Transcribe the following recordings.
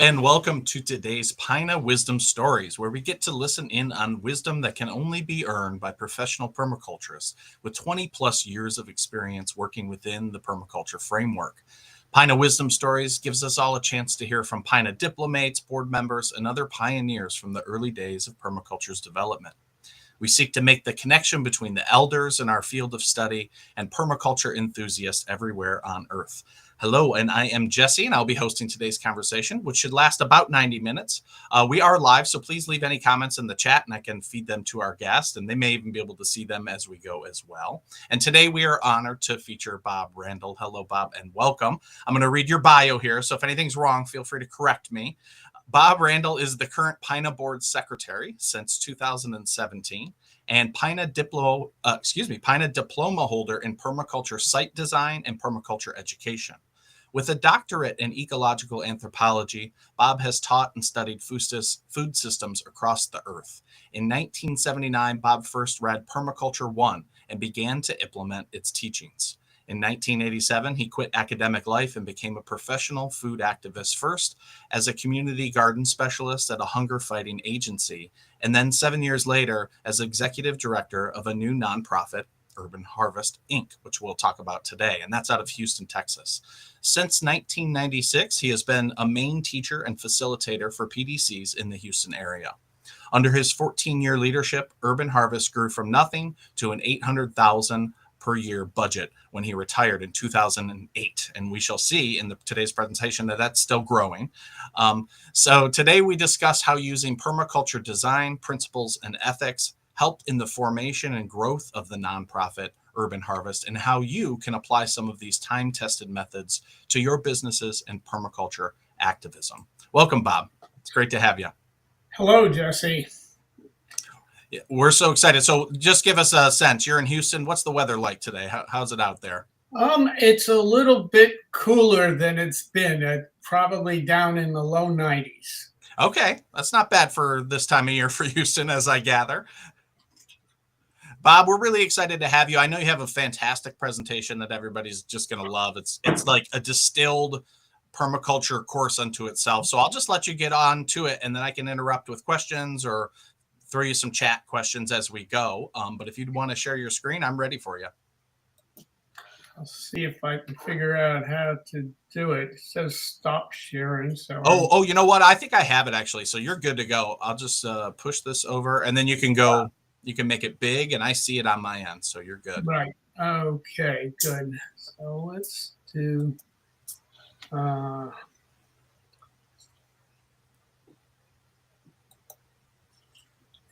and welcome to today's PINA Wisdom Stories, where we get to listen in on wisdom that can only be earned by professional permaculturists with 20 plus years of experience working within the permaculture framework. PINA Wisdom Stories gives us all a chance to hear from PINA diplomates, board members, and other pioneers from the early days of permaculture's development. We seek to make the connection between the elders in our field of study and permaculture enthusiasts everywhere on Earth. Hello, and I am Jesse, and I'll be hosting today's conversation, which should last about 90 minutes. We are live, so please leave any comments in the chat, and I can feed them to our guest, and they may even be able to see them as we go as well. And today we are honored to feature Bob Randall. Hello, Bob, and welcome. I'm going to read your bio here, so if anything's wrong, feel free to correct me. Bob Randall is the current PINA board secretary since 2017 and PINA diploma holder in permaculture site design and permaculture education. With a doctorate in ecological anthropology, Bob has taught and studied food systems across the earth. In 1979, Bob first read Permaculture 1 and began to implement its teachings. In 1987, he quit academic life and became a professional food activist, first as a community garden specialist at a hunger fighting agency, and then 7 years later as executive director of a new nonprofit, Urban Harvest, Inc., which we'll talk about today, and that's out of Houston, Texas. Since 1996, he has been a main teacher and facilitator for PDCs in the Houston area. Under his 14-year leadership, Urban Harvest grew from nothing to an $800,000 per year budget when he retired in 2008. And we shall see in today's presentation that that's still growing. So today we discuss how using permaculture design, principles, and ethics helped in the formation and growth of the nonprofit Urban Harvest, and how you can apply some of these time-tested methods to your businesses and permaculture activism. Welcome, Bob. It's great to have you. Hello, Jesse. Yeah, we're so excited. So just give us a sense. You're in Houston. What's the weather like today? How's it out there? It's a little bit cooler than it's been, probably down in the low 90s. Okay, that's not bad for this time of year for Houston, as I gather. Bob, we're really excited to have you. I know you have a fantastic presentation that everybody's just going to love. It's like a distilled permaculture course unto itself. So I'll just let you get on to it, and then I can interrupt with questions or throw you some chat questions as we go. But if you'd want to share your screen, I'm ready for you. I'll see if I can figure out how to do it. It says stop sharing. So oh, you know what? I think I have it actually. So you're good to go. I'll just push this over, and then you can go. You can make it big, and I see it on my end. So you're good. Right. Okay, good. So let's do.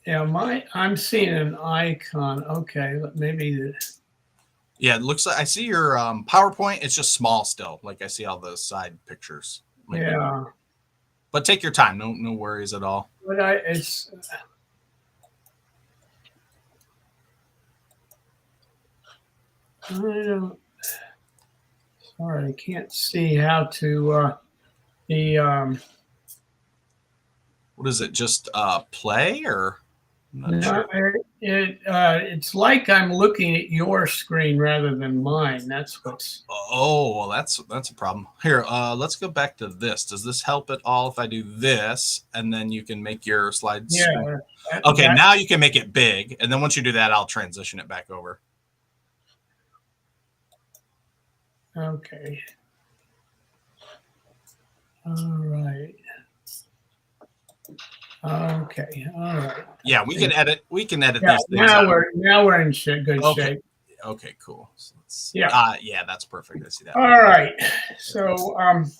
Yeah, I'm seeing an icon. Okay, maybe. Yeah, it looks like I see your PowerPoint. It's just small still. Like I see all the side pictures. Yeah. But take your time. No worries at all. But it's. Sorry, I can't see how to What is it? Just play or? I'm not sure. It's like I'm looking at your screen rather than mine. That's what's. Oh, well, that's a problem. Here, let's go back to this. Does this help at all if I do this, and then you can make your slides? Yeah. Okay, now you can make it big, and then once you do that, I'll transition it back over. Okay. All right. Okay. All right. Yeah, we can edit. We can edit Yeah, these things. Now we're in good shape. Okay, cool. So yeah. Yeah, that's perfect. I see that. All right. So I'm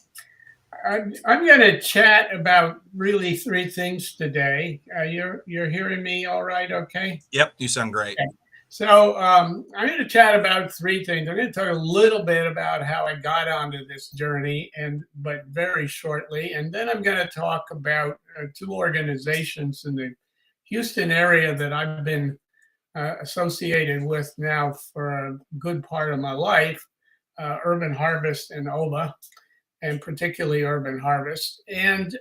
going to chat about really three things today. You're hearing me all right? Okay. Yep, you sound great. Okay. So I'm going to chat about three things. I'm going to talk a little bit about how I got onto this journey, but very shortly. And then I'm going to talk about two organizations in the Houston area that I've been associated with now for a good part of my life, Urban Harvest and OBA, and particularly Urban Harvest. And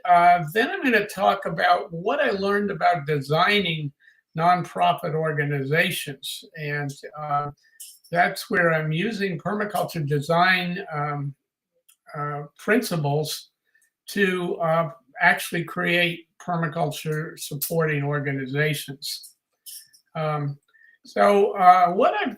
then I'm going to talk about what I learned about designing nonprofit organizations. And that's where I'm using permaculture design principles to actually create permaculture supporting organizations. So what I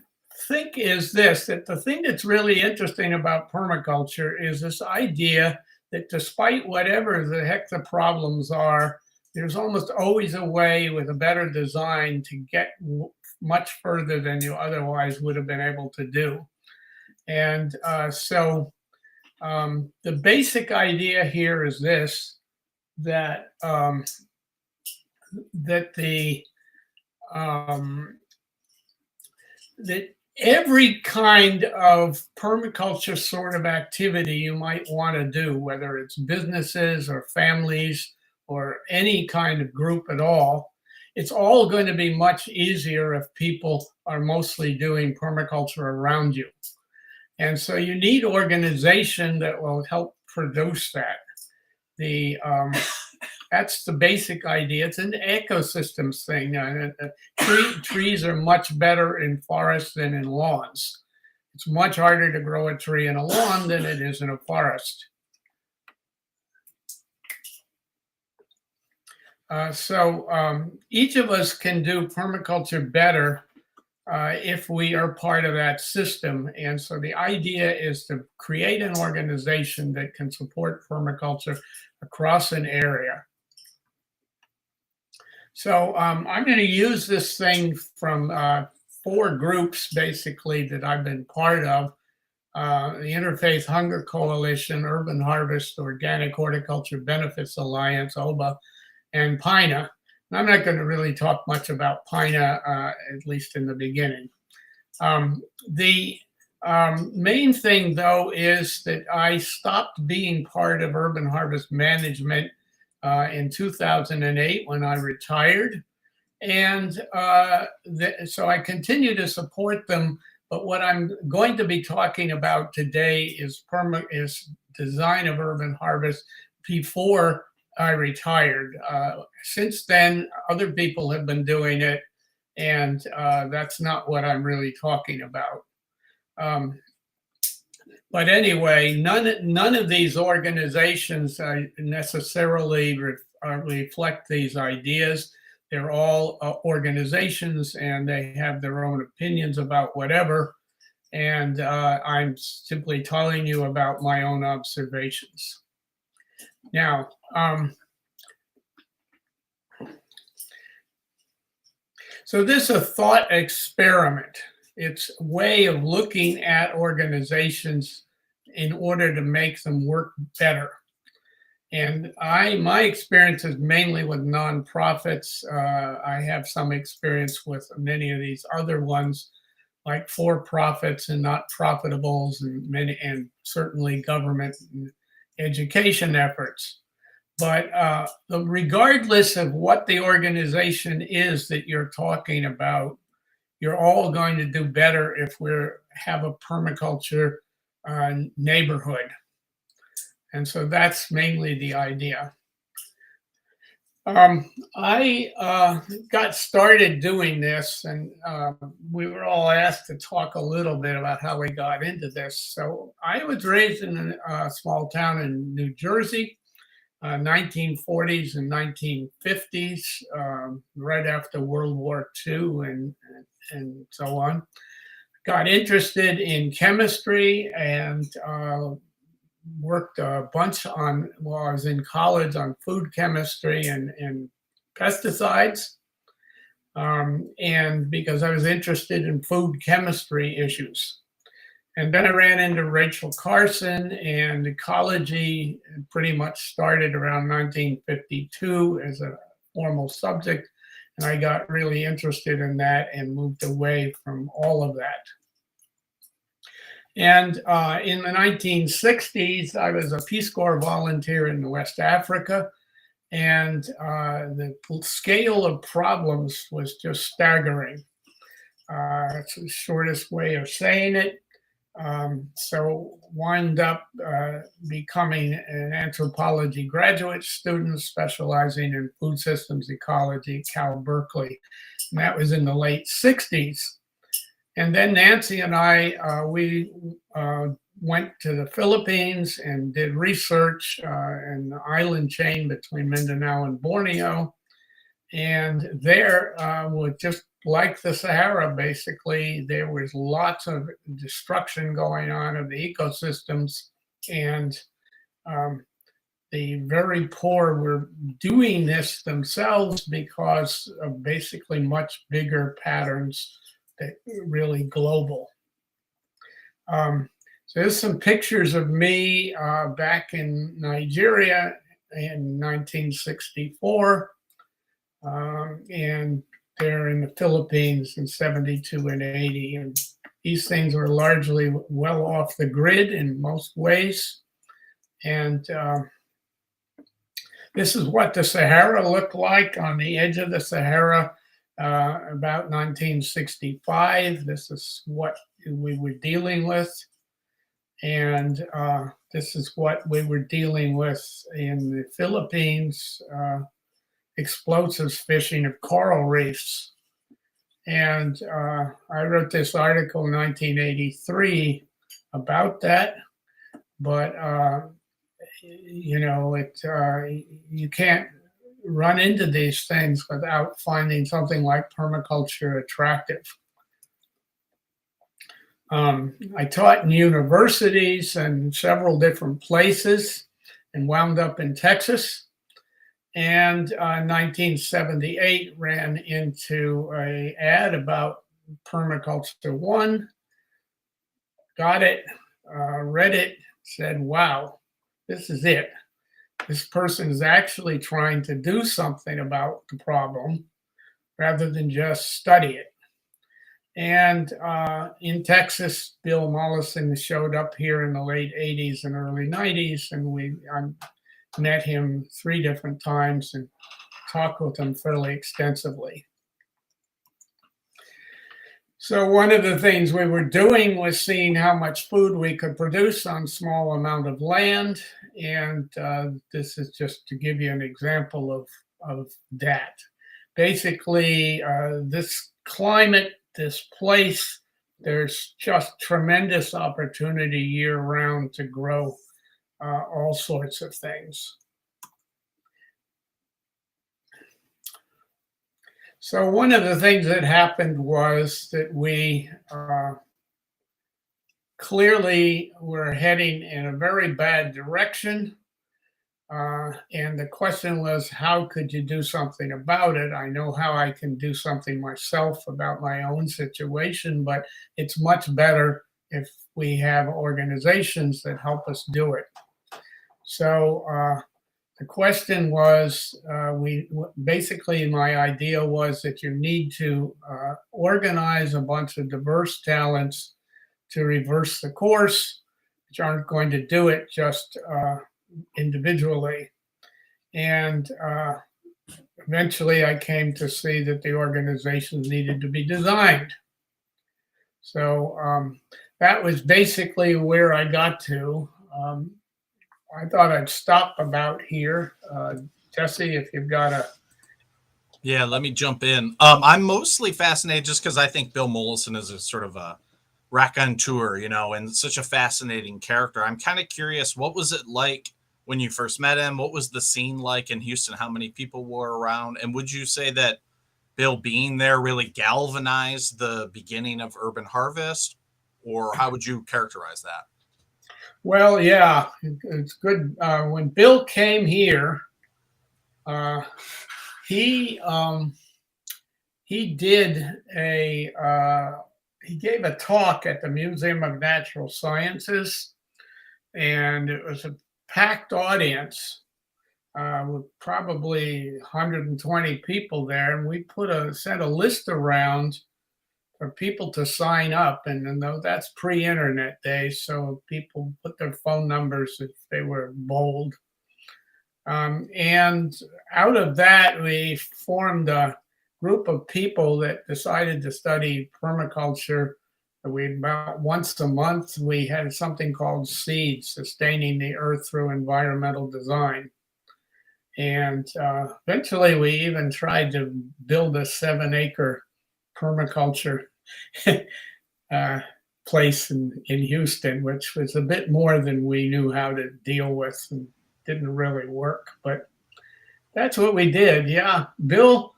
think is this, that the thing that's really interesting about permaculture is this idea that despite whatever the heck the problems are, there's almost always a way with a better design to get much further than you otherwise would have been able to do. And so the basic idea here is this, that that every kind of permaculture sort of activity you might want to do, whether it's businesses or families or any kind of group at all, it's all going to be much easier if people are mostly doing permaculture around you. And so you need organization that will help produce that. That's the basic idea. It's an ecosystems thing. Trees are much better in forests than in lawns. It's much harder to grow a tree in a lawn than it is in a forest. So each of us can do permaculture better if we are part of that system. And so the idea is to create an organization that can support permaculture across an area. So I'm going to use this thing from 4 groups, basically, that I've been part of. The Interfaith Hunger Coalition, Urban Harvest, Organic Horticulture Benefits Alliance, OBA, and PINA. And I'm not going to really talk much about PINA, at least in the beginning. The main thing, though, is that I stopped being part of Urban Harvest Management in 2008 when I retired. And so I continue to support them. But what I'm going to be talking about today is design of Urban Harvest before I retired. Since then, other people have been doing it, and that's not what I'm really talking about. But anyway, none of these organizations necessarily reflect these ideas. They're all organizations, and they have their own opinions about whatever. And I'm simply telling you about my own observations. Now, so this is a thought experiment. It's a way of looking at organizations in order to make them work better. And my experience is mainly with nonprofits. I have some experience with many of these other ones, like for-profits and not-profitables, and certainly government and education efforts. But regardless of what the organization is that you're talking about, you're all going to do better if we have a permaculture neighborhood. And so that's mainly the idea. I got started doing this, and we were all asked to talk a little bit about how we got into this. So I was raised in a small town in New Jersey, 1940s and 1950s, right after World War II and so on. Got interested in chemistry and worked a bunch while I was in college on food chemistry and pesticides. And because I was interested in food chemistry issues. And then I ran into Rachel Carson, and ecology pretty much started around 1952 as a formal subject. And I got really interested in that and moved away from all of that. And in the 1960s, I was a Peace Corps volunteer in West Africa. And the scale of problems was just staggering. It's the shortest way of saying it. So wound up becoming an anthropology graduate student specializing in food systems ecology at Cal Berkeley. And that was in the late 60s. And then Nancy and I, we went to the Philippines and did research in the island chain between Mindanao and Borneo. And there was just like the Sahara, basically, there was lots of destruction going on of the ecosystems. And um, the very poor were doing this themselves because of basically much bigger patterns that really global. So there's some pictures of me back in Nigeria in 1964, and they're in the Philippines in 72 and 80. And these things were largely well off the grid in most ways. And this is what the Sahara looked like on the edge of the Sahara about 1965. This is what we were dealing with. And this is what we were dealing with in the Philippines, explosives fishing of coral reefs. And I wrote this article in 1983 about that, but you know, you can't run into these things without finding something like permaculture attractive. I taught in universities and several different places and wound up in Texas. And 1978 ran into an ad about Permaculture 1, got it, read it, said, wow, this is it. This person is actually trying to do something about the problem rather than just study it. And in Texas, Bill Mollison showed up here in the late 80s and early 90s, and I met him 3 different times and talked with him fairly extensively. So one of the things we were doing was seeing how much food we could produce on small amount of land. And this is just to give you an example of that. Basically, this climate, this place, there's just tremendous opportunity year-round to grow all sorts of things. So one of the things that happened was that we clearly were heading in a very bad direction. And the question was, how could you do something about it? I know how I can do something myself about my own situation, but it's much better if we have organizations that help us do it. So the question was, basically my idea was that you need to organize a bunch of diverse talents to reverse the course, which aren't going to do it just individually. And eventually I came to see that the organizations needed to be designed. So that was basically where I got to. I thought I'd stop about here. Jesse, if you've got a... Yeah, let me jump in. I'm mostly fascinated just because I think Bill Mollison is a sort of a raconteur, you know, and such a fascinating character. I'm kind of curious, what was it like when you first met him? What was the scene like in Houston? How many people were around? And would you say that Bill being there really galvanized the beginning of Urban Harvest? Or how would you characterize that? Well, yeah, it's good. When Bill came here, he gave a talk at the Museum of Natural Sciences, and it was a packed audience with probably 120 people there, and we sent a list around for people to sign up, and that's pre-internet days, so people put their phone numbers if they were bold. And out of that, we formed a group of people that decided to study permaculture. About once a month, we had something called SEED, Sustaining the Earth Through Environmental Design. And eventually, we even tried to build a 7-acre permaculture place in Houston, which was a bit more than we knew how to deal with and didn't really work. But that's what we did. Yeah, Bill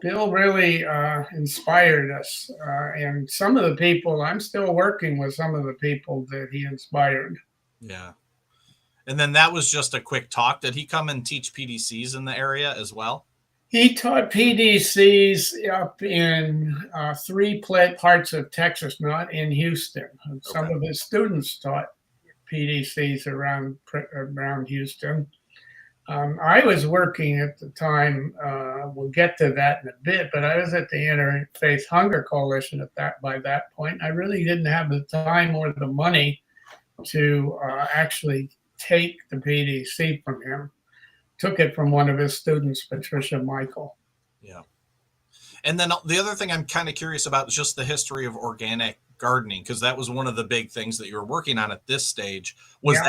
really inspired us, and some of the people I'm still working with some of the people that he inspired. Yeah. And then that was just a quick talk. Did he come and teach PDCs in the area as well? He taught PDCs up in three parts of Texas, not in Houston. Some Okay. of his students taught PDCs around Houston. I was working at the time. We'll get to that in a bit, but I was at the Interfaith Hunger Coalition by that point. I really didn't have the time or the money to actually take the PDC from him. Took it from one of his students, Patricia Michael. Yeah. And then the other thing I'm kind of curious about is just the history of organic gardening, because that was one of the big things that you were working on at this stage. Was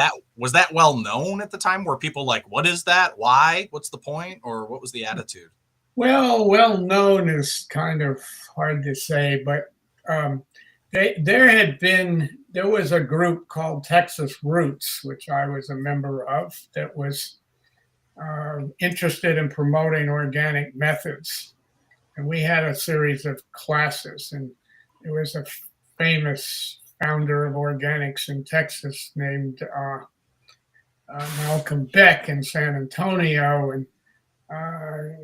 that well known at the time? Were people like, what is that? Why? What's the point? Or what was the attitude? Well known is kind of hard to say, but there was a group called Texas Roots, which I was a member of, that was interested in promoting organic methods. And we had a series of classes, and there was a famous founder of organics in Texas named Malcolm Beck in San Antonio, and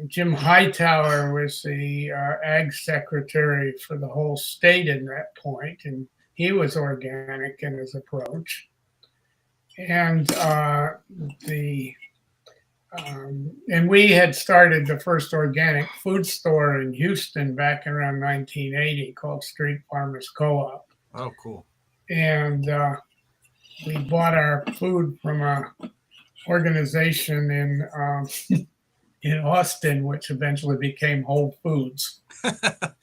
Jim Hightower was the ag secretary for the whole state in that point, and he was organic in his approach. And and we had started the first organic food store in Houston back around 1980 called Street Farmers Co-op. Oh, cool. And we bought our food from a organization in Austin, which eventually became Whole Foods. At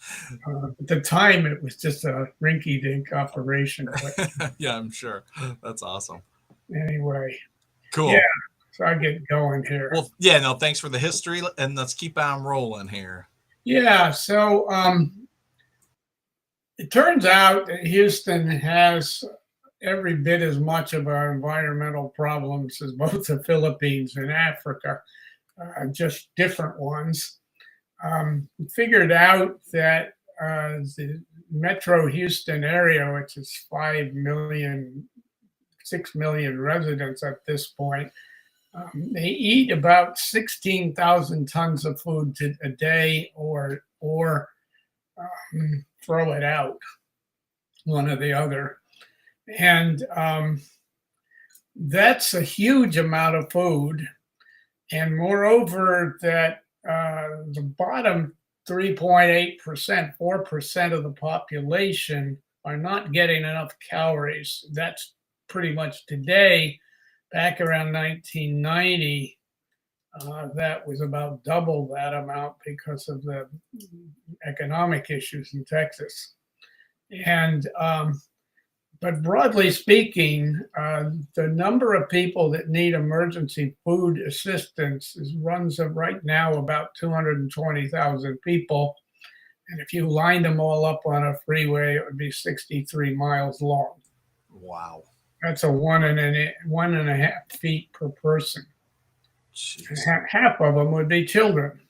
the time, it was just a rinky-dink operation. But yeah, I'm sure. That's awesome. Anyway. Cool. Yeah. So I get going here. Well, yeah, no, thanks for the history, and let's keep on rolling here. Yeah, so it turns out that Houston has every bit as much of our environmental problems as both the Philippines and Africa, just different ones. Figured out that the Metro Houston area, which is 6 million residents at this point, they eat about 16,000 tons of food a day, or throw it out, one or the other. And that's a huge amount of food. And moreover, that the bottom 3.8%, 4% of the population are not getting enough calories. That's pretty much today. Back around 1990, that was about double that amount because of the economic issues in Texas. And but broadly speaking, the number of people that need emergency food assistance runs right now about 220,000 people. And if you lined them all up on a freeway, it would be 63 miles long. Wow. That's a 1.5 feet per person. Half of them would be children.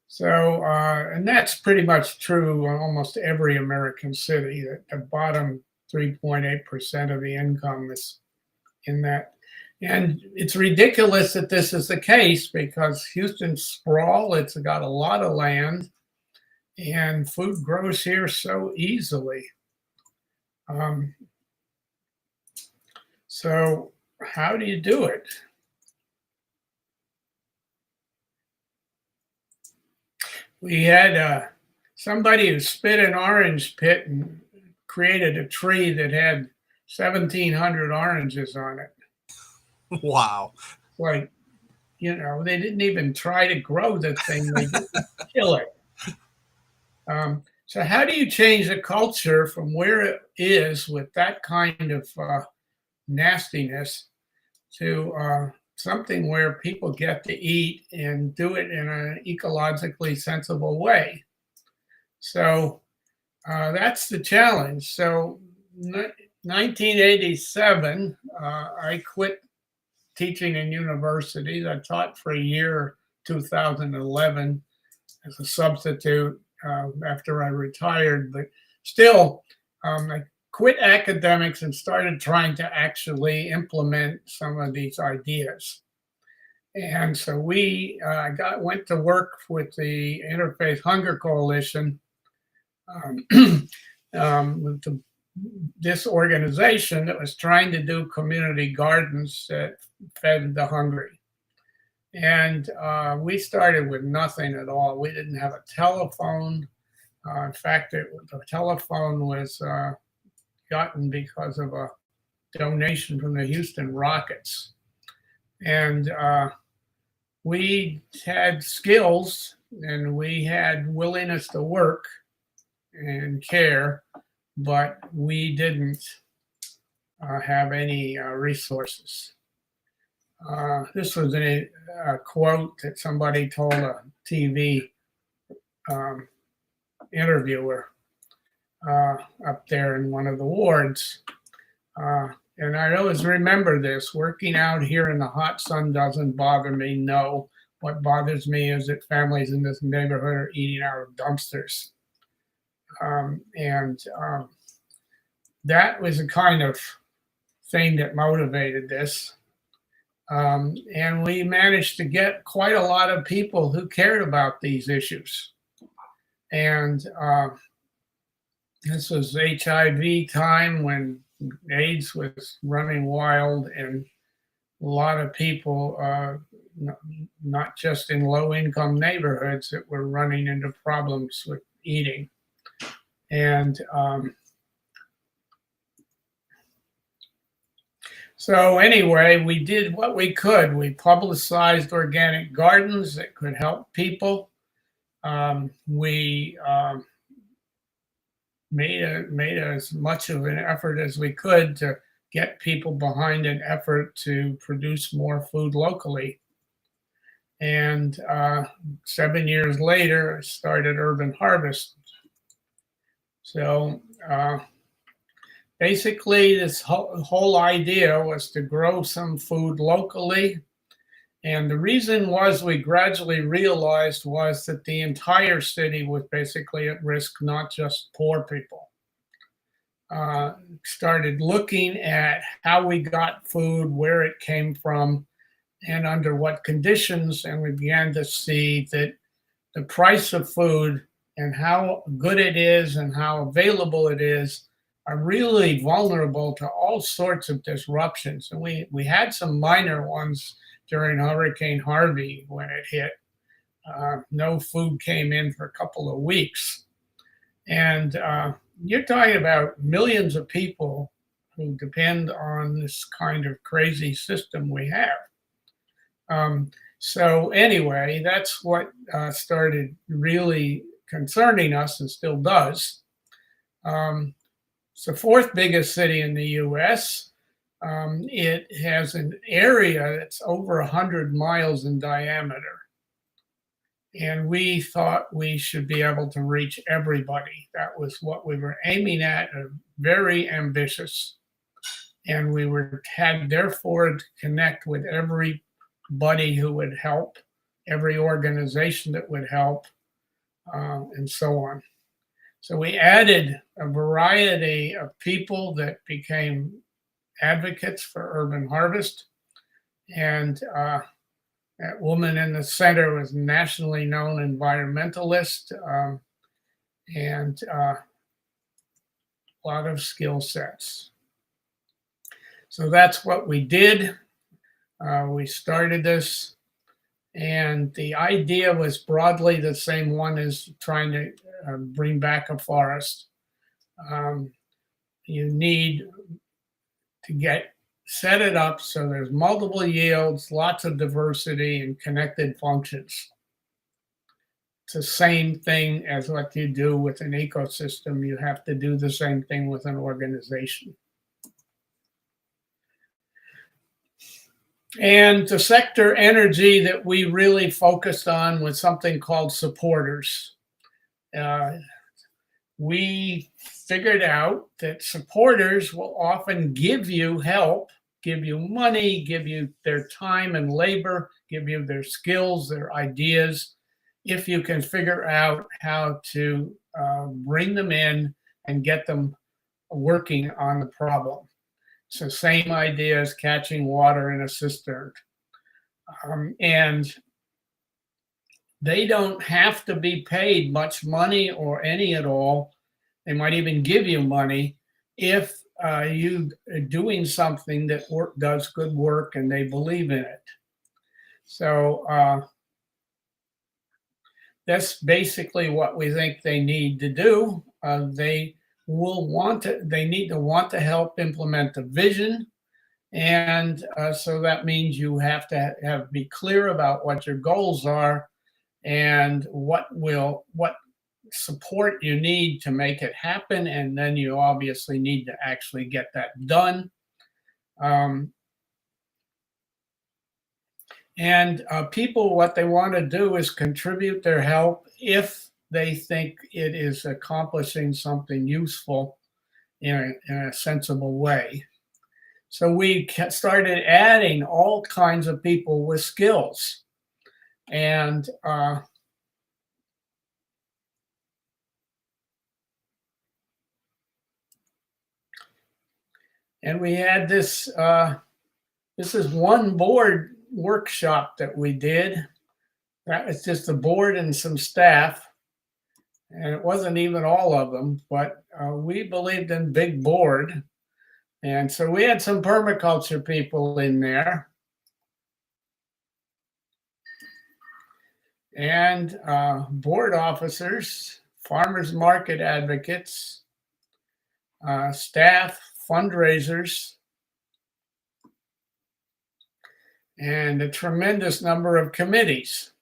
So, and that's pretty much true in almost every American city, that the bottom 3.8% of the income is in that. And it's ridiculous that this is the case, because Houston's sprawl, it's got a lot of land, and food grows here so easily. So how do you do it? We had somebody who spit an orange pit and created a tree that had 1,700 oranges on it. Wow. Like, they didn't even try to grow the thing, they just kill it. So how do you change a culture from where it is with that kind of nastiness to something where people get to eat and do it in an ecologically sensible way? So That's the challenge. So, 1987, I quit teaching in universities. I taught for a year, 2011, as a substitute after I retired. But still, I quit academics and started trying to actually implement some of these ideas. And so we went to work with the Interfaith Hunger Coalition, um, with this organization that was trying to do community gardens that fed the hungry. And we started with nothing at all. We didn't have a telephone. In fact, the telephone was gotten because of a donation from the Houston Rockets. And we had skills and we had willingness to work and care, but we didn't have any resources. This was a quote that somebody told a TV interviewer up there in one of the wards. And I always remember this: working out here in the hot sun doesn't bother me. No, what bothers me is that families in this neighborhood are eating out of dumpsters. And that was the kind of thing that motivated this. And we managed to get quite a lot of people who cared about these issues. And this was HIV time when AIDS was running wild, and a lot of people, not just in low-income neighborhoods, that were running into problems with eating. And so anyway, we did what we could. We publicized organic gardens that could help people. We made as much of an effort as we could to get people behind an effort to produce more food locally. And 7 years later, I started Urban Harvest. So basically, this whole idea was to grow some food locally. And the reason was we gradually realized was that the entire city was basically at risk, not just poor people. Started looking at how we got food, where it came from, and under what conditions. And we began to see that the price of food and how good it is and how available it is are really vulnerable to all sorts of disruptions. And we had some minor ones during Hurricane Harvey when it hit. No food came in for a couple of weeks. And you're talking about millions of people who depend on this kind of crazy system we have. So anyway, that's what started really concerning us, and still does. It's the fourth biggest city in the US. It has an area that's over 100 miles in diameter. And we thought we should be able to reach everybody. That was what we were aiming at, very ambitious. And we had therefore to connect with everybody who would help, every organization that would help, and so on. So we added a variety of people that became advocates for Urban Harvest. And that woman in the center was a nationally known environmentalist, and a lot of skill sets. So that's what we did. We started this, and the idea was broadly the same one as trying to bring back a forest. You need to set it up so there's multiple yields, lots of diversity, and connected functions. It's the same thing as what you do with an ecosystem. You have to do the same thing with an organization. And the sector energy that we really focused on was something called supporters. we figured out that supporters will often give you help, give you money, give you their time and labor, give you their skills, their ideas, if you can figure out how to bring them in and get them working on the problem. It's the same idea as catching water in a cistern. And they don't have to be paid much money or any at all. They might even give you money if you are doing something that does good work and they believe in it. So that's basically what we think they need to do. They need to want to help implement the vision. And so that means you have to be clear about what your goals are and what support you need to make it happen. And then you obviously need to actually get that done. People, what they want to do is contribute their help if they think it is accomplishing something useful in a sensible way. So we started adding all kinds of people with skills. And we had this, this is one board workshop that we did. That was just the board and some staff. And it wasn't even all of them, but we believed in big board. And so we had some permaculture people in there. And board officers, farmers market advocates, staff, fundraisers, and a tremendous number of committees.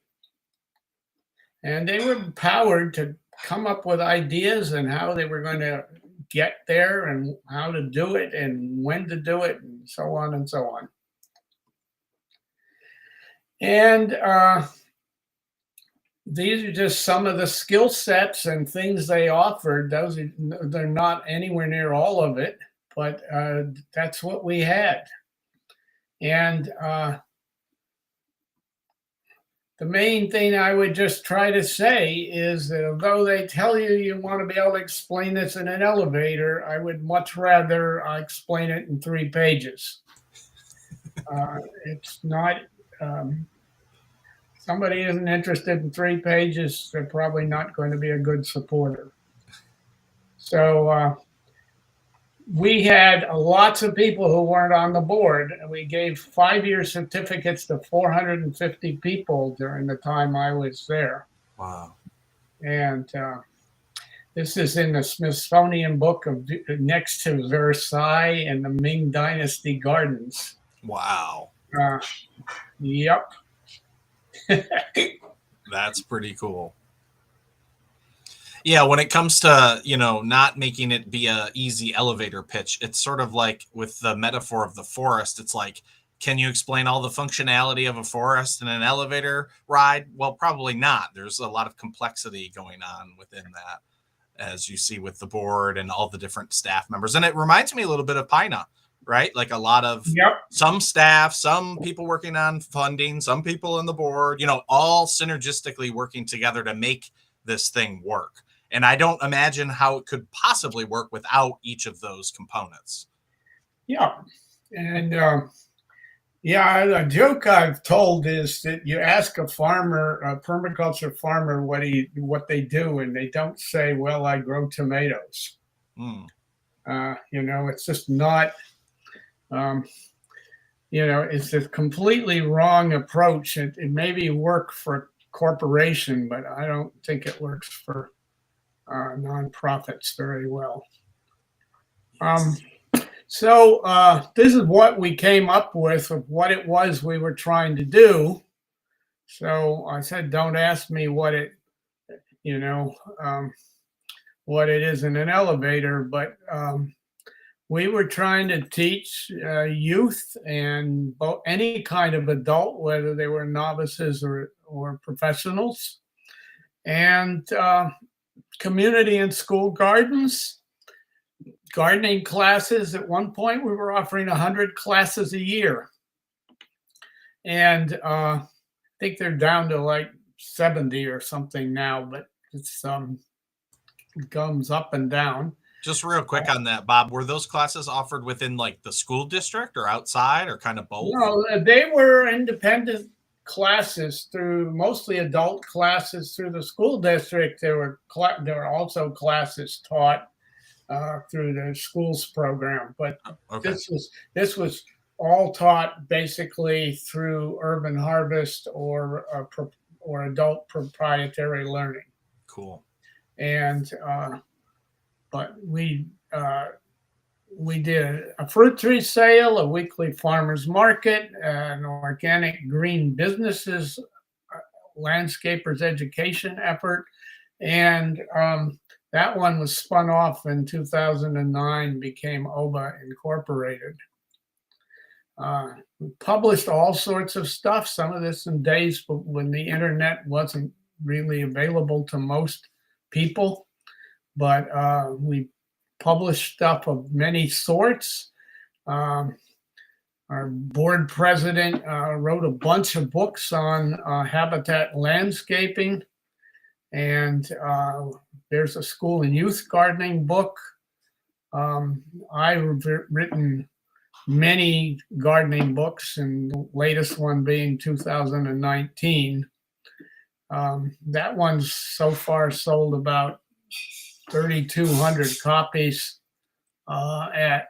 And they were empowered to come up with ideas and how they were going to get there and how to do it and when to do it and so on and so on. And these are just some of the skill sets and things they offered. They're not anywhere near all of it, but that's what we had. And the main thing I would just try to say is that although they tell you you want to be able to explain this in an elevator, I would much rather explain it in 3 pages. It's not, somebody isn't interested in 3 pages, they're probably not going to be a good supporter. So we had lots of people who weren't on the board. We gave 5-year certificates to 450 people during the time I was there. Wow. And this is in the Smithsonian book of next to Versailles and the Ming Dynasty Gardens. Wow. Yep. That's pretty cool. Yeah, when it comes to, not making it be a easy elevator pitch, it's sort of like with the metaphor of the forest. It's like, can you explain all the functionality of a forest in an elevator ride? Well, probably not. There's a lot of complexity going on within that, as you see with the board and all the different staff members. And it reminds me a little bit of PINA, right? Like a lot of some staff, some people working on funding, some people in the board, all synergistically working together to make this thing work. And I don't imagine how it could possibly work without each of those components. Yeah. And a joke I've told is that you ask a farmer, a permaculture farmer, what they do, and they don't say, well, I grow tomatoes. It's just not, it's a completely wrong approach. It maybe work for a corporation, but I don't think it works for nonprofits very well. So this is what we came up with of what it was we were trying to do. So I said, don't ask me what it is in an elevator, but we were trying to teach youth and any kind of adult, whether they were novices or professionals, and community and school gardens, gardening classes. At one point, we were offering 100 classes a year. And I think they're down to like 70 or something now, but it's comes up and down. Just real quick on that, Bob, were those classes offered within like the school district or outside or kind of both? No, they were independent classes through mostly adult classes through the school district. There were also classes taught through the schools program, but Okay. this was all taught basically through Urban Harvest or adult proprietary learning. Cool. And but we did a fruit tree sale, a weekly farmers market, an organic green businesses landscapers education effort, and that one was spun off in 2009, became OBA Incorporated. We published all sorts of stuff, some of this in days when the internet wasn't really available to most people, but we published stuff of many sorts. Our board president wrote a bunch of books on habitat landscaping, and there's a school and youth gardening book. I've written many gardening books, and the latest one being 2019. That one's so far sold about 3,200 copies at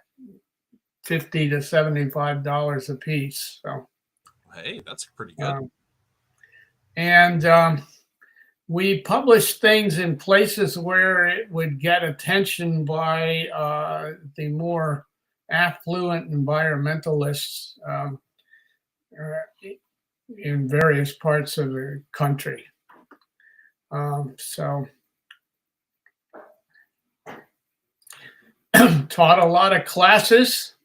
$50 to $75 a piece. So, hey, that's pretty good. And we published things in places where it would get attention by the more affluent environmentalists in various parts of the country. So taught a lot of classes.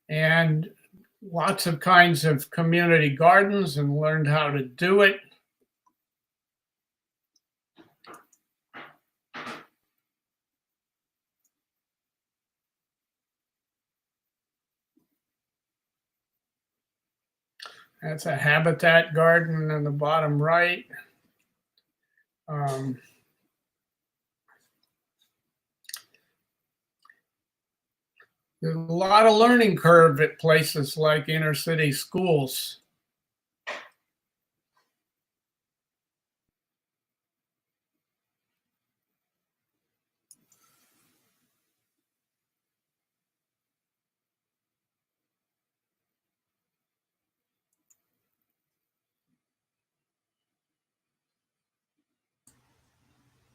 And lots of kinds of community gardens, and learned how to do it. That's a habitat garden in the bottom right. There's a lot of learning curve at places like inner city schools.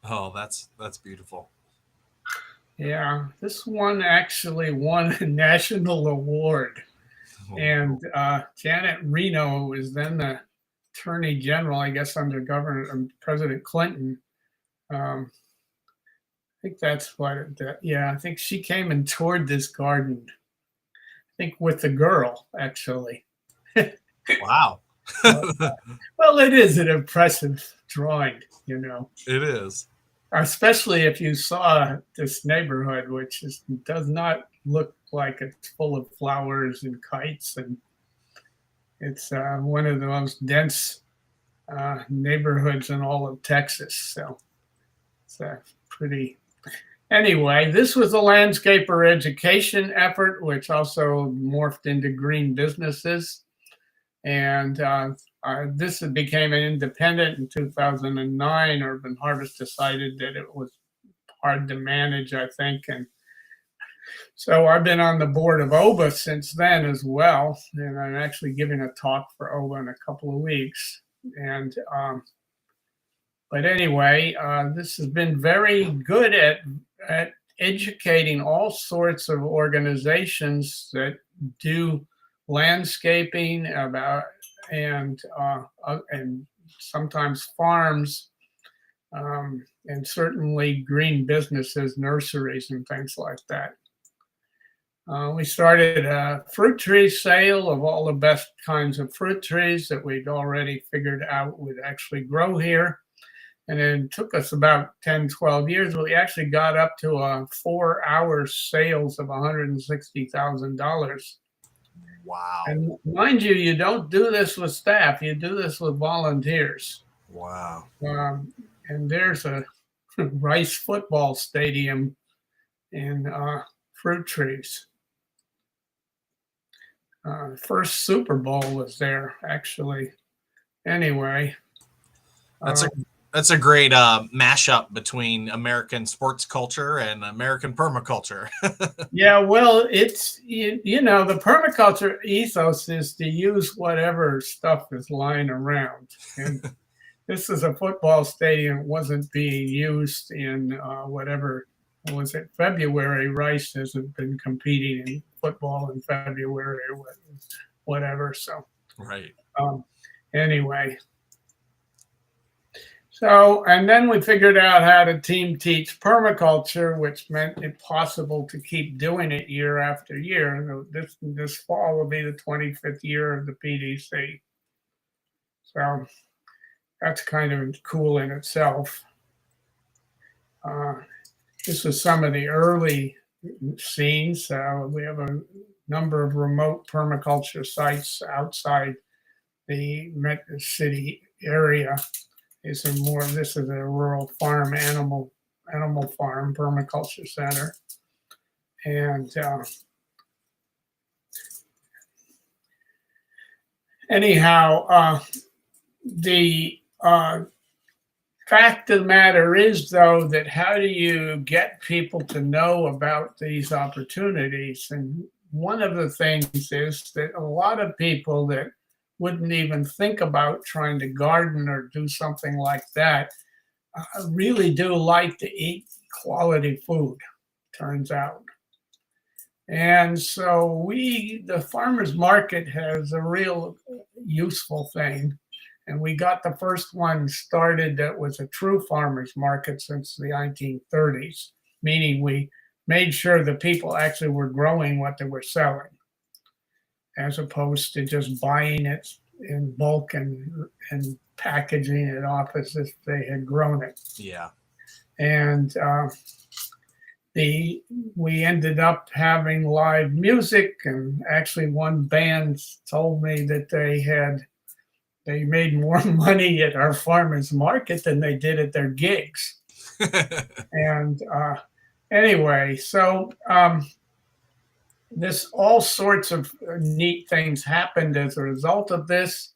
Oh, that's beautiful. Yeah, this one actually won a national award. Oh, And Janet Reno is then the Attorney General, I guess, under President Clinton. I think that's what yeah, I think she came and toured this garden. I think with the girl, actually. wow. Well, it is an impressive drawing, you know. It is. Especially if you saw this neighborhood, which does not look like it's full of flowers and kites, and it's one of the most dense neighborhoods in all of Texas. So it's pretty. Anyway, this was a landscaper education effort, which also morphed into green businesses. And this became an independent in 2009. Urban Harvest decided that it was hard to manage, I think. And so I've been on the board of OBA since then as well. And I'm actually giving a talk for OBA in a couple of weeks. And but anyway, this has been very good at educating all sorts of organizations that do landscaping and sometimes farms, and certainly green businesses, nurseries, and things like that. We started a fruit tree sale of all the best kinds of fruit trees that we'd already figured out would actually grow here. And it took us about 10, 12 years. We actually got up to a 4 hour sales of $160,000. Wow. And mind you, you don't do this with staff, you do this with volunteers. Wow. And there's a Rice football stadium and fruit trees. First Super Bowl was there, actually. Anyway, That's a great mashup between American sports culture and American permaculture. yeah, well, it's the permaculture ethos is to use whatever stuff is lying around, and this is a football stadium. It wasn't being used in whatever was it February. Rice hasn't been competing in football in February or whatever. So Right. Anyway. So, and then we figured out how to team teach permaculture, which meant it possible to keep doing it year after year. This fall will be the 25th year of the PDC. So that's kind of cool in itself. This is some of the early scenes. We have a number of remote permaculture sites outside the city area. This is a rural farm, animal farm permaculture center. And anyhow, the fact of the matter is, though, that how do you get people to know about these opportunities? And one of the things is that a lot of people that wouldn't even think about trying to garden or do something like that really do like to eat quality food, turns out. And so the farmers market has a real useful thing. And we got the first one started that was a true farmers market since the 1930s, meaning we made sure the people actually were growing what they were selling, as opposed to just buying it in bulk and packaging it off as if they had grown it. Yeah. And we ended up having live music, and actually one band told me that they made more money at our farmers market than they did at their gigs. And anyway, so this all sorts of neat things happened as a result of this.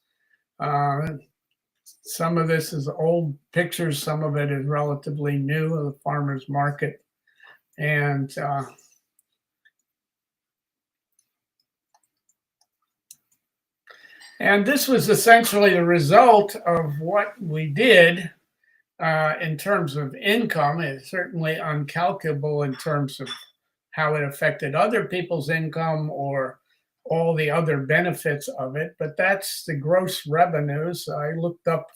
Some of this is old pictures, some of it is relatively new of the farmers market. And this was essentially the result of what we did in terms of income. It's certainly uncalculable in terms of how it affected other people's income or all the other benefits of it, but that's the gross revenues. I looked up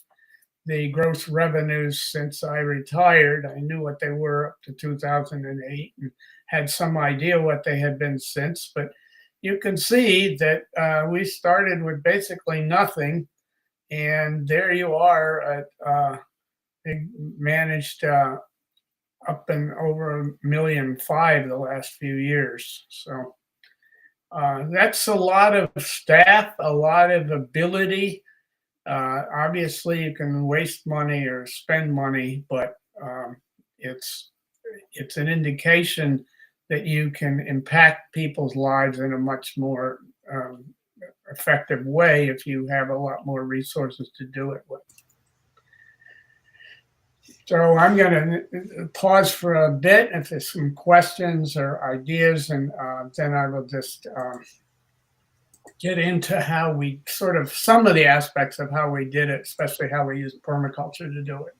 the gross revenues since I retired. I knew what they were up to 2008 and had some idea what they had been since, but you can see that we started with basically nothing, and there you are at managed up and over $1.5 million the last few years. So that's a lot of staff, a lot of ability. Obviously, you can waste money or spend money, but it's an indication that you can impact people's lives in a much more effective way if you have a lot more resources to do it with. So I'm going to pause for a bit if there's some questions or ideas, and then I will just get into how we some of the aspects of how we did it, especially how we used permaculture to do it.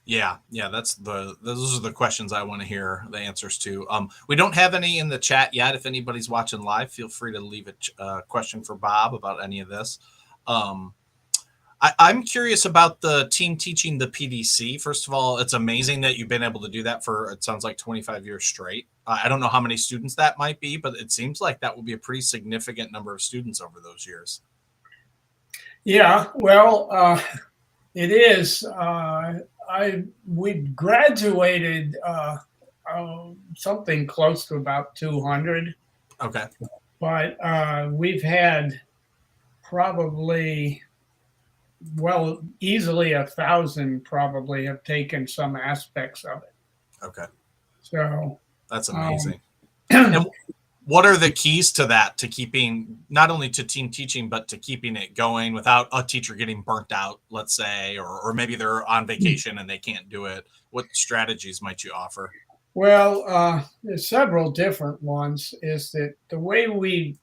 Yeah, those are the questions I want to hear the answers to. We don't have any in the chat yet. If anybody's watching live, feel free to leave a question for Bob about any of this. I'm curious about the team teaching the PDC. First of all, it's amazing that you've been able to do that for, it sounds like 25 years straight. I don't know how many students that might be, but it seems like that will be a pretty significant number of students over those years. Yeah, well, it is. We graduated something close to about 200, Okay. but we've had probably, well, easily 1,000 probably have taken some aspects of it. Okay. So That's amazing. And what are the keys to that, to keeping, not only to team teaching, but to keeping it going without a teacher getting burnt out, let's say, or maybe they're on vacation and they can't do it? What strategies might you offer? well, there's several different ones. Is that the way we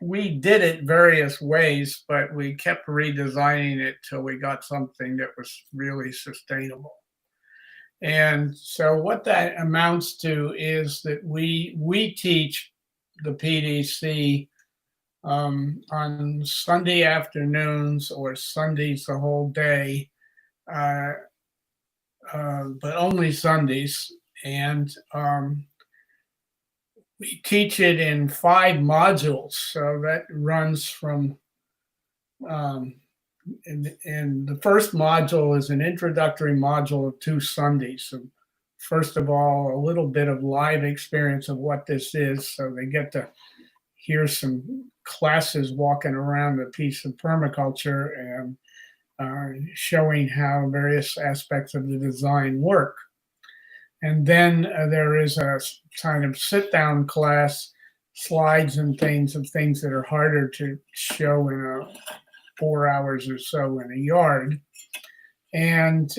did it various ways, but we kept redesigning it till we got something that was really sustainable. And so what that amounts to is that we teach the PDC on Sunday afternoons or Sundays the whole day, uh, but only Sundays. And we teach it in 5 modules. So that runs from, and the first module is an introductory module of 2 Sundays. So first of all, a little bit of live experience of what this is. So they get to hear some classes walking around a piece of permaculture and showing how various aspects of the design work. And then there is a kind of sit down class, slides and things of things that are harder to show in 4 hours or so in a yard. And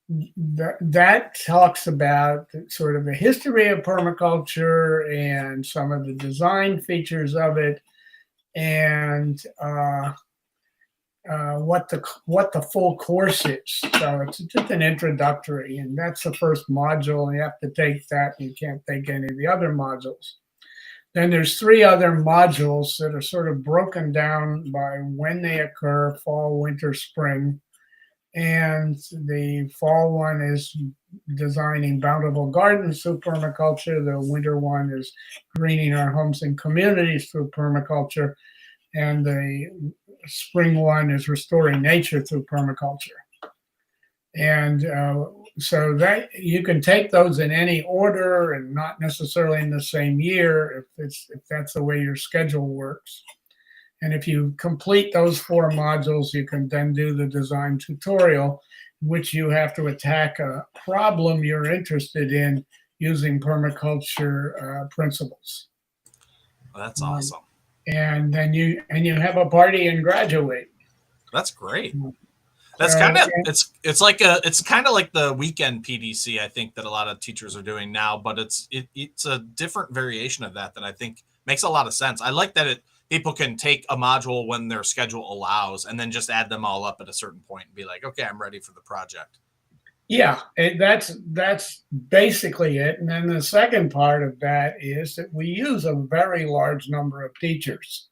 that talks about sort of the history of permaculture and some of the design features of it, and what the full course is. So it's just an introductory, and that's the first module. And you have to take that. You can't take any of the other modules. Then there's 3 other modules that are sort of broken down by when they occur: fall, winter, spring. And the fall one is designing bountiful gardens through permaculture. The winter one is greening our homes and communities through permaculture. And the spring one is restoring nature through permaculture. And so that you can take those in any order and not necessarily in the same year if that's the way your schedule works. And if you complete those 4 modules, you can then do the design tutorial, in which you have to attack a problem you're interested in using permaculture principles. Well, that's awesome. And then you have a party and graduate. That's great. That's kind of, it's kind of like the weekend PDC, I think, that a lot of teachers are doing now, but it's a different variation of that I think makes a lot of sense. I like that people can take a module when their schedule allows and then just add them all up at a certain point and be like, okay, I'm ready for the project. Yeah, that's basically it. And then the second part of that is that we use a very large number of teachers,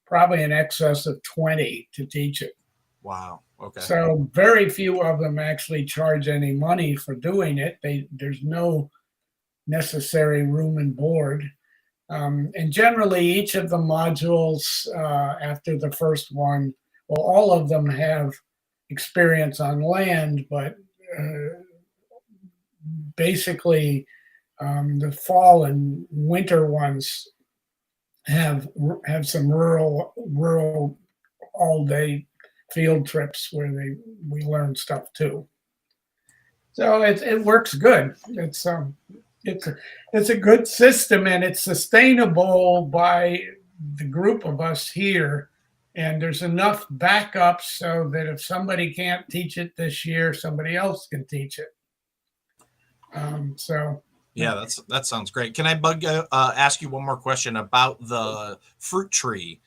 probably in excess of 20 to teach it. Wow. Okay. So very few of them actually charge any money for doing it. There's no necessary room and board. And generally, each of the modules after the first one, well, all of them have experience on land, but basically the fall and winter ones have some rural all-day field trips where we learn stuff too. So it works good. It's a good system, and it's sustainable by the group of us here. And there's enough backup so that if somebody can't teach it this year, somebody else can teach it. Yeah, that sounds great. Can I ask you one more question about the fruit tree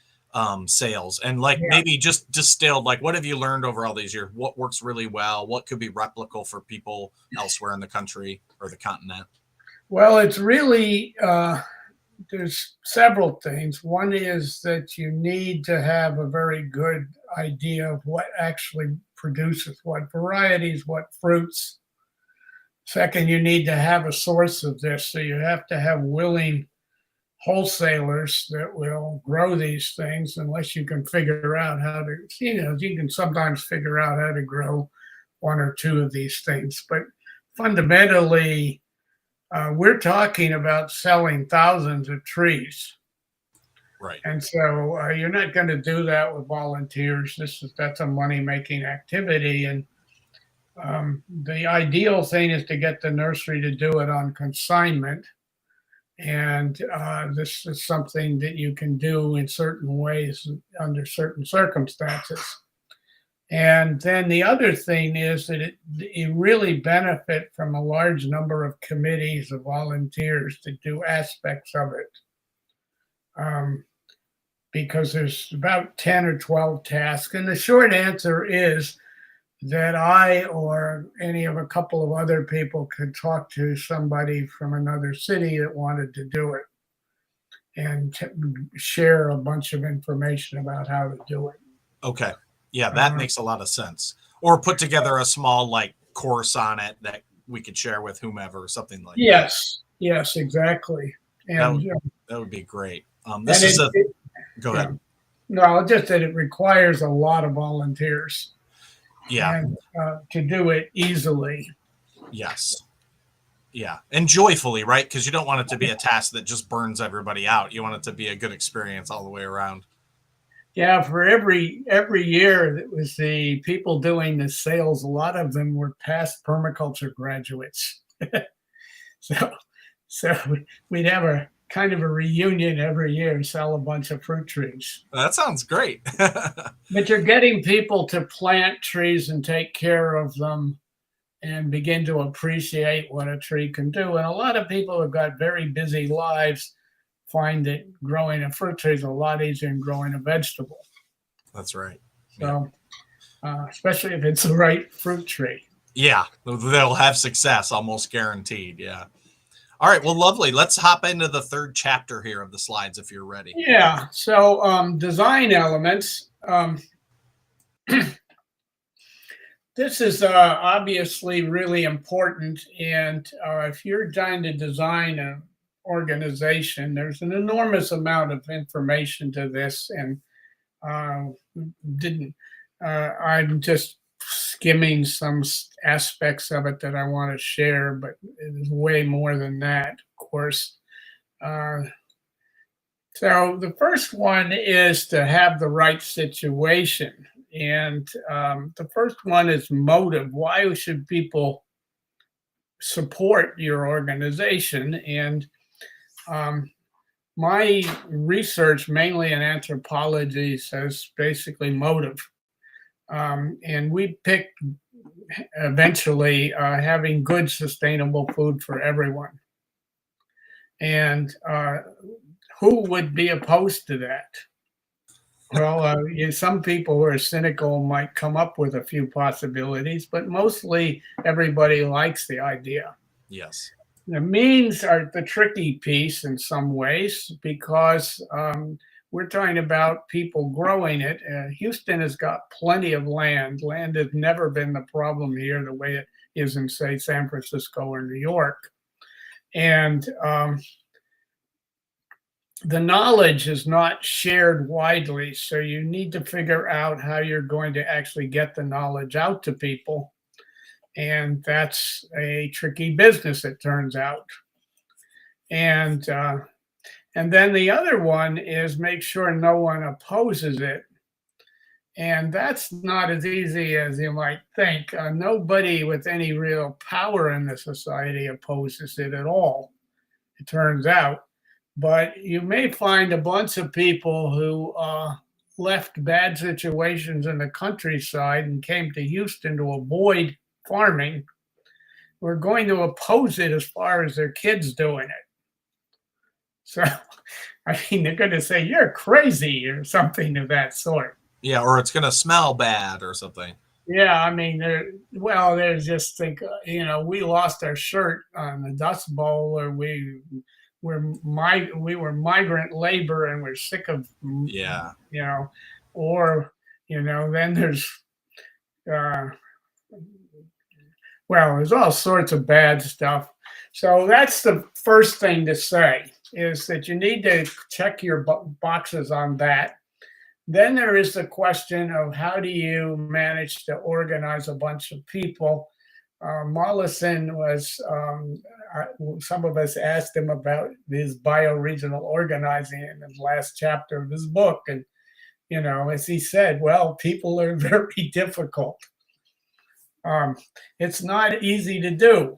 sales, and maybe just distilled, like, what have you learned over all these years? What works really well? What could be replicable for people elsewhere in the country or the continent? Well, it's really there's several things. One is that you need to have a very good idea of what actually produces what varieties, what fruits. Second, you need to have a source of this. So you have to have willing wholesalers that will grow these things unless you can figure out how to, you can sometimes figure out how to grow one or two of these things. But fundamentally, we're talking about selling thousands of trees. Right. And so you're not going to do that with volunteers. That's a money making activity. And the ideal thing is to get the nursery to do it on consignment. And this is something that you can do in certain ways under certain circumstances. And then the other thing is that you really benefit from a large number of committees of volunteers to do aspects of it. Because there's about 10 or 12 tasks. And the short answer is that I or any of a couple of other people could talk to somebody from another city that wanted to do it and share a bunch of information about how to do it. Okay. Yeah, that makes a lot of sense. Or put together a small like course on it that we could share with whomever, something like that. Yes, exactly. And that would be great. Go ahead. No, just that it requires a lot of volunteers. Yeah. And to do it easily. Yes. Yeah. And joyfully, right? Because you don't want it to be a task that just burns everybody out. You want it to be a good experience all the way around. Yeah, for every year that was the people doing the sales, a lot of them were past permaculture graduates. so we'd have a kind of a reunion every year and sell a bunch of fruit trees. That sounds great. But you're getting people to plant trees and take care of them and begin to appreciate what a tree can do. And a lot of people who've got very busy lives find that growing a fruit tree is a lot easier than growing a vegetable. That's right. So, especially if it's the right fruit tree. Yeah, they'll have success, almost guaranteed. Yeah. All right. Well, lovely. Let's hop into the third chapter here of the slides if you're ready. Yeah. So, design elements. This is obviously really important. And if you're trying to design an organization, there's an enormous amount of information to this. And I'm just skimming some aspects of it that I want to share, but it is way more than that, of course. So the first one is to have the right situation. And the first one is motive. Why should people support your organization? And my research, mainly in anthropology, says basically motive. And we picked eventually having good, sustainable food for everyone. And who would be opposed to that? Well, some people who are cynical might come up with a few possibilities, but mostly everybody likes the idea. Yes. The means are the tricky piece in some ways because we're talking about people growing it. Houston has got plenty of land. Land has never been the problem here the way it is in, say, San Francisco or New York. And the knowledge is not shared widely, so you need to figure out how you're going to actually get the knowledge out to people. And that's a tricky business, it turns out. And then the other one is make sure no one opposes it. And that's not as easy as you might think. Nobody with any real power in the society opposes it at all, it turns out. But you may find a bunch of people who left bad situations in the countryside and came to Houston to avoid farming. We're going to oppose it as far as their kids doing it. So, I mean, they're going to say, you're crazy or something of that sort. Yeah, or it's going to smell bad or something. Yeah, I mean, they're just think, we lost our shirt on the Dust Bowl, or we we were migrant labor and we're sick of, Yeah. you know, or, then uh, there's all sorts of bad stuff. So that's the first thing to say, is that you need to check your boxes on that. Then there is the question of how do you manage to organize a bunch of people. Mollison was, some of us asked him about his bioregional organizing in the last chapter of his book. And, as he said, well, people are very difficult. It's not easy to do.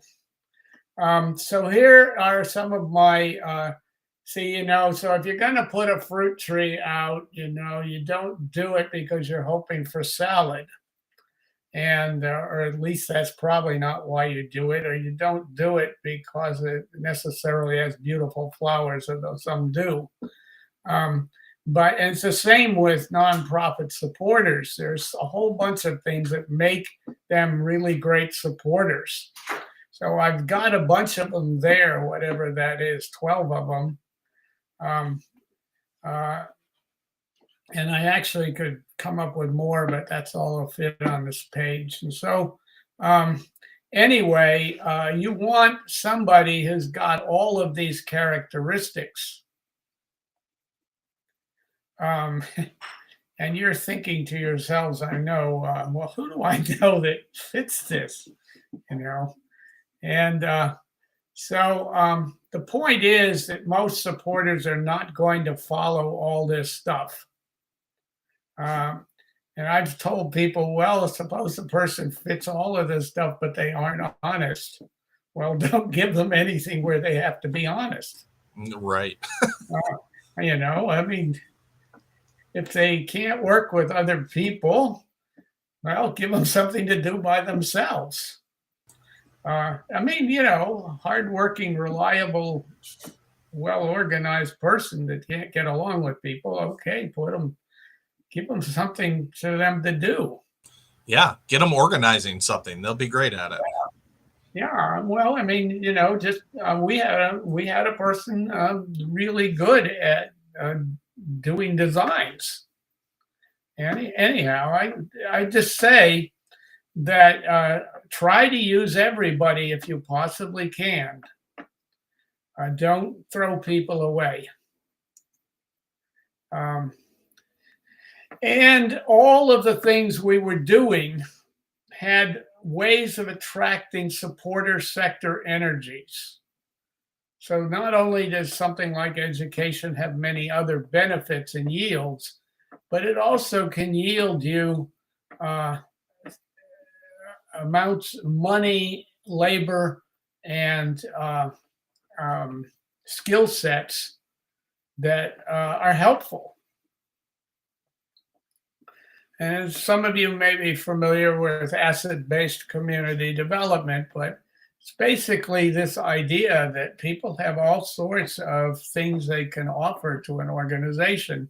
So here are some of my, so if you're going to put a fruit tree out, you don't do it because you're hoping for salad. And, or at least that's probably not why you do it, or you don't do it because it necessarily has beautiful flowers, although some do. But it's the same with nonprofit supporters. There's a whole bunch of things that make them really great supporters. So I've got a bunch of them there, whatever that is, 12 of them. And I actually could come up with more, but that's all I'll fit on this page. And so anyway, you want somebody who's got all of these characteristics. And you're thinking to yourselves, I know, well, who do I know that fits this? And so the point is that most supporters are not going to follow all this stuff. And I've told people, well, suppose the person fits all of this stuff, but they aren't honest. Well, don't give them anything where they have to be honest. Right. I mean, if they can't work with other people, well, give them something to do by themselves. Hardworking, reliable, well-organized person that can't get along with people, okay, give them something to them to do. Yeah, get them organizing something. They'll be great at it. Yeah, well, we had a person really good at doing designs. Anyhow, I just say that try to use everybody if you possibly can. Don't throw people away. And all of the things we were doing had ways of attracting supporter sector energies. So not only does something like education have many other benefits and yields, but it also can yield you amounts of money, labor, and skill sets that are helpful. And some of you may be familiar with asset-based community development, but it's basically this idea that people have all sorts of things they can offer to an organization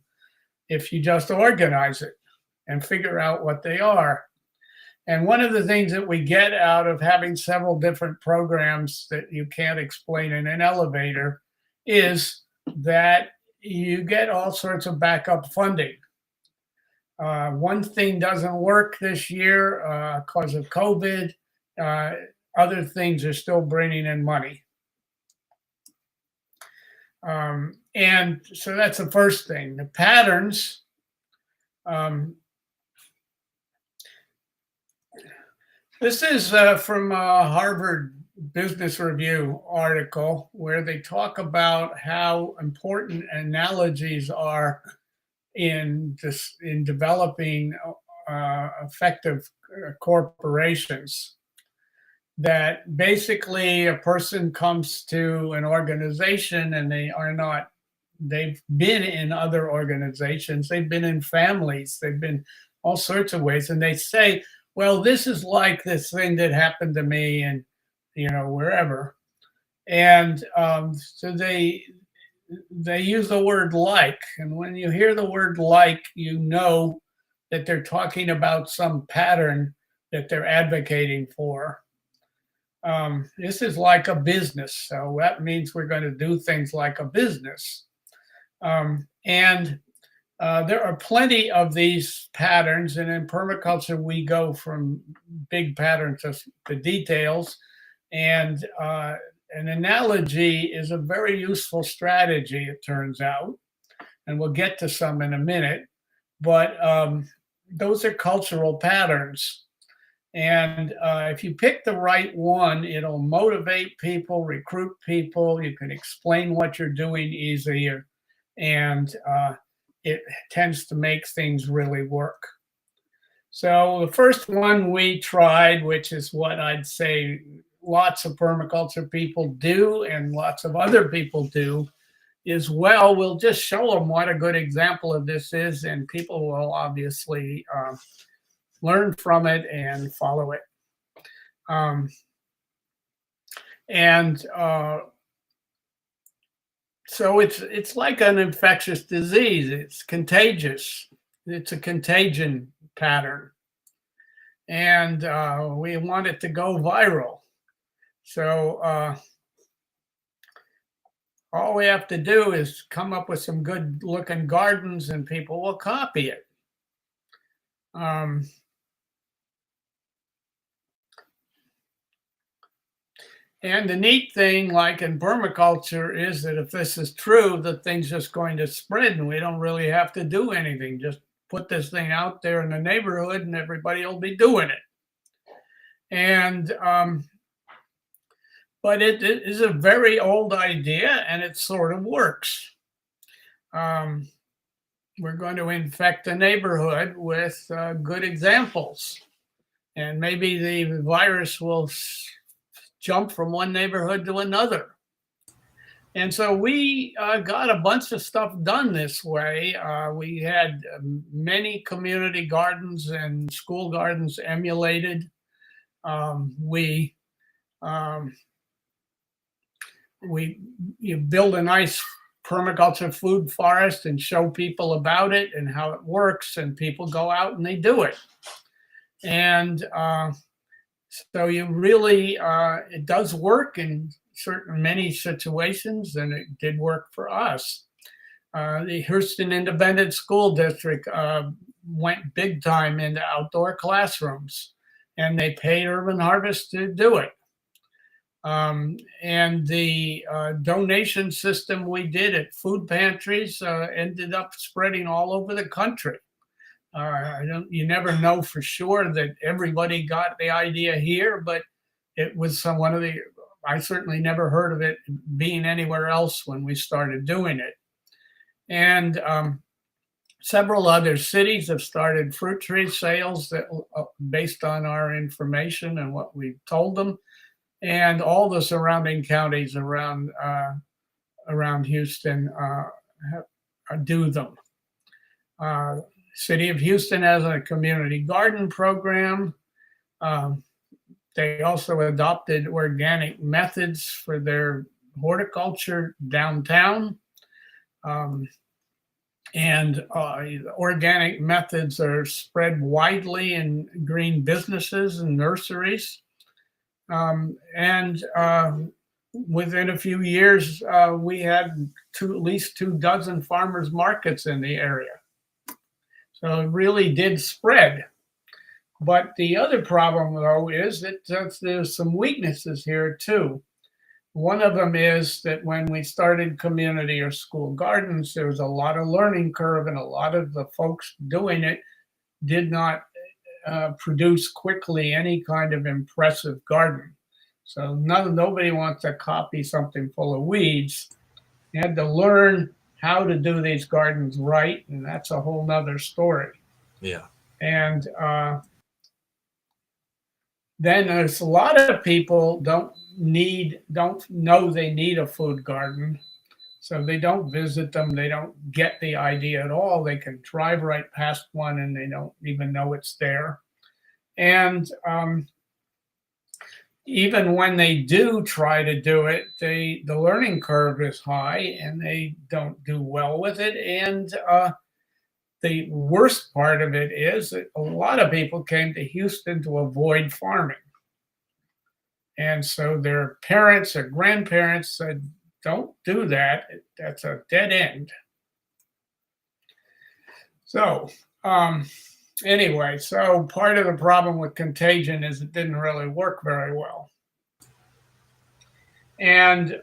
if you just organize it and figure out what they are. And one of the things that we get out of having several different programs that you can't explain in an elevator is that you get all sorts of backup funding. One thing doesn't work this year because of COVID. Other things are still bringing in money. And so that's the first thing. The patterns. This is from a Harvard Business Review article where they talk about how important analogies are in developing effective corporations. That basically a person comes to an organization and they've been in other organizations, they've been in families, they've been all sorts of ways, and they say, well, this is like this thing that happened to me and, wherever. And so they use the word like. And when you hear the word like, you know that they're talking about some pattern that they're advocating for. This is like a business. So that means we're going to do things like a business. And there are plenty of these patterns. And in permaculture, we go from big patterns to the details. And an analogy is a very useful strategy, it turns out. And we'll get to some in a minute. But those are cultural patterns. And if you pick the right one, it'll motivate people, recruit people. You can explain what you're doing easier. And it tends to make things really work. So the first one we tried, which is what I'd say lots of permaculture people do and lots of other people do, is, well, we'll just show them what a good example of this is, and people will obviously learn from it and follow it. So it's like an infectious disease. It's contagious. It's a contagion pattern. And we want it to go viral. So all we have to do is come up with some good looking gardens and people will copy it. And the neat thing, like in permaculture, is that if this is true, the thing's just going to spread and we don't really have to do anything. Just put this thing out there in the neighborhood and everybody will be doing it. And but it is a very old idea and it sort of works. We're going to infect the neighborhood with good examples. And maybe the virus will jump from one neighborhood to another. And so we got a bunch of stuff done this way. We had many community gardens and school gardens emulated. You build a nice permaculture food forest and show people about it and how it works, and people go out and they do it. And so you really, it does work in many situations, and it did work for us. The Houston Independent School District went big time into outdoor classrooms, and they paid Urban Harvest to do it. And the donation system we did at food pantries ended up spreading all over the country. You never know for sure that everybody got the idea here, but it was one of the, I certainly never heard of it being anywhere else when we started doing it. And several other cities have started fruit tree sales that based on our information and what we told them. And all the surrounding counties around Houston do them. City of Houston has a community garden program. They also adopted organic methods for their horticulture downtown. Organic methods are spread widely in green businesses and nurseries. Within a few years, we had at least 24 farmers markets in the area. So it really did spread. But the other problem, though, is that there's some weaknesses here, too. One of them is that when we started community or school gardens, there was a lot of learning curve, and a lot of the folks doing it did not produce quickly any kind of impressive garden. So nobody wants to copy something full of weeds. You had to learn how to do these gardens right, and that's a whole nother story. Yeah. And then there's a lot of people don't know they need a food garden, so they don't visit them. They don't get the idea at all. They can drive right past one and they don't even know it's there. And even when they do try to do it, the learning curve is high and they don't do well with it. And the worst part of it is that a lot of people came to Houston to avoid farming. And so their parents or grandparents said, don't do that. That's a dead end. So, anyway, so part of the problem with contagion is it didn't really work very well. And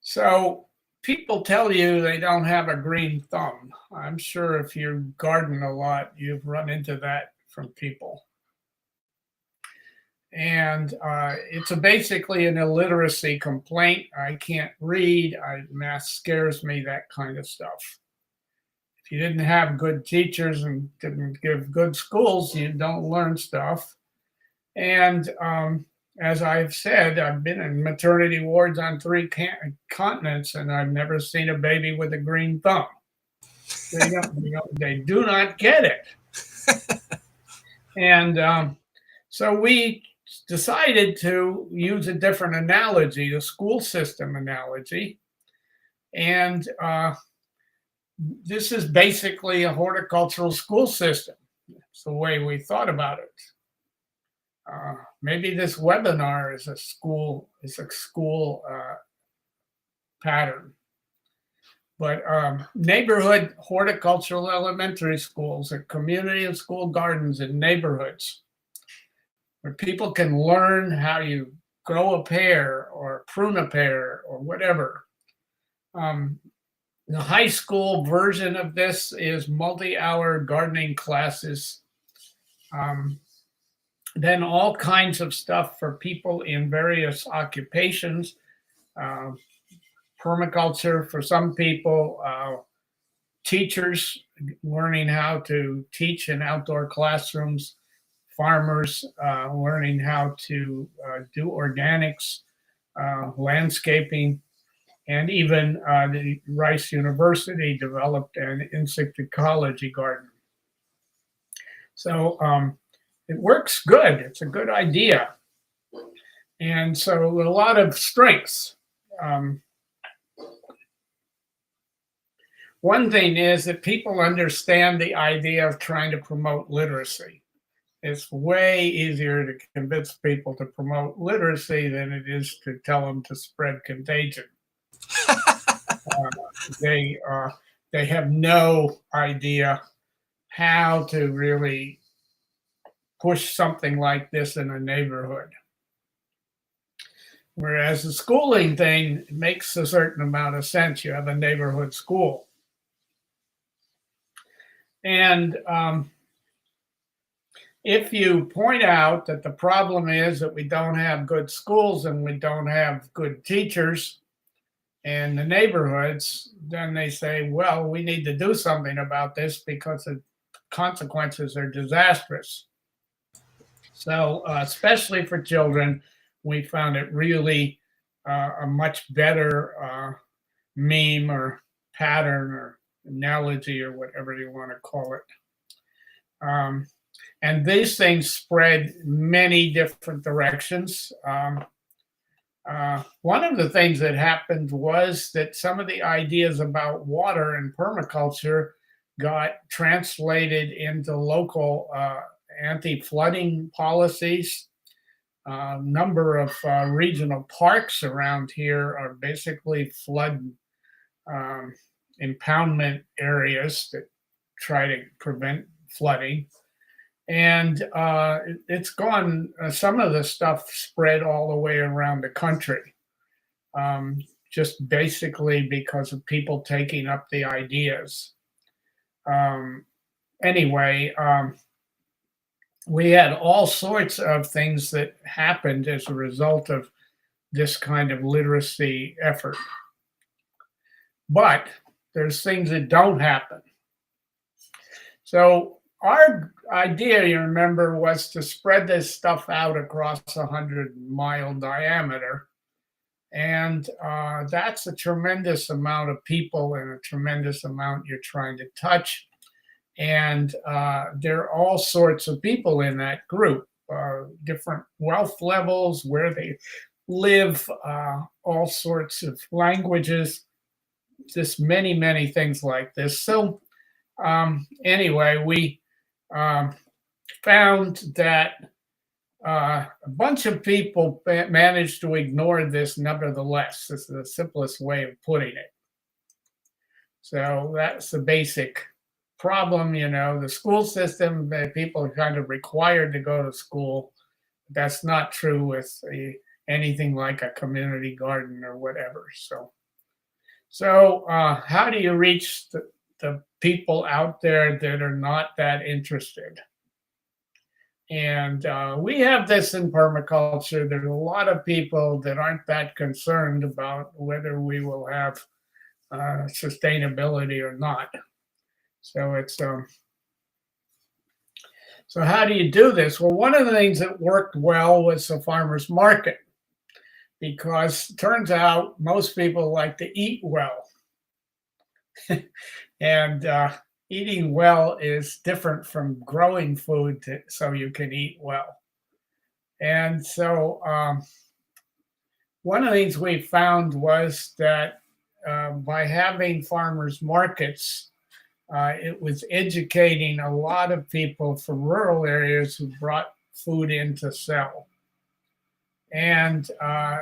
so people tell you they don't have a green thumb. I'm sure if you garden a lot, you've run into that from people. And it's basically an illiteracy complaint. I can't read. Math scares me, that kind of stuff. If you didn't have good teachers and didn't give good schools, you don't learn stuff. And as I've said, I've been in maternity wards on 3 continents, and I've never seen a baby with a green thumb. They do not get it. And so we decided to use a different analogy, the school system analogy. And this is basically a horticultural school system. It's the way we thought about it. Maybe this webinar is a school pattern. But neighborhood horticultural elementary schools are community and school gardens in neighborhoods where people can learn how you grow a pear or prune a pear or whatever. The high school version of this is multi-hour gardening classes. Then all kinds of stuff for people in various occupations. Permaculture for some people, teachers learning how to teach in outdoor classrooms, farmers learning how to do organics, landscaping, and even the Rice University developed an insect ecology garden. So it works good. It's a good idea. And so a lot of strengths. One thing is that people understand the idea of trying to promote literacy. It's way easier to convince people to promote literacy than it is to tell them to spread contagion. They have no idea how to really push something like this in a neighborhood. Whereas the schooling thing makes a certain amount of sense. You have a neighborhood school. And if you point out that the problem is that we don't have good schools and we don't have good teachers in the neighborhoods, then they say, well, we need to do something about this because the consequences are disastrous. So especially for children, we found it really a much better meme or pattern or analogy or whatever you want to call it. And these things spread many different directions. One of the things that happened was that some of the ideas about water and permaculture got translated into local anti-flooding policies. A number of regional parks around here are basically flood impoundment areas that try to prevent flooding. And it's gone, some of the stuff spread all the way around the country, just basically because of people taking up the ideas. Anyway, we had all sorts of things that happened as a result of this kind of literacy effort. But there's things that don't happen. So our idea, you remember, was to spread this stuff out across a 100-mile diameter. And that's a tremendous amount of people and a tremendous amount you're trying to touch. And there are all sorts of people in that group, different wealth levels, where they live, all sorts of languages, just many, many things like this. So anyway, we found that A bunch of people managed to ignore this nevertheless. This is the simplest way of putting it. So that's the basic problem. The school system, people are kind of required to go to school. That's not true with anything like a community garden or whatever. So how do you reach the people out there that are not that interested? And we have this in permaculture. There's a lot of people that aren't that concerned about whether we will have sustainability or not. So it's so how do you do this? Well, one of the things that worked well was the farmers market, because it turns out most people like to eat well. And eating well is different from growing food so you can eat well. And so one of the things we found was that by having farmers markets, it was educating a lot of people from rural areas who brought food in to sell. And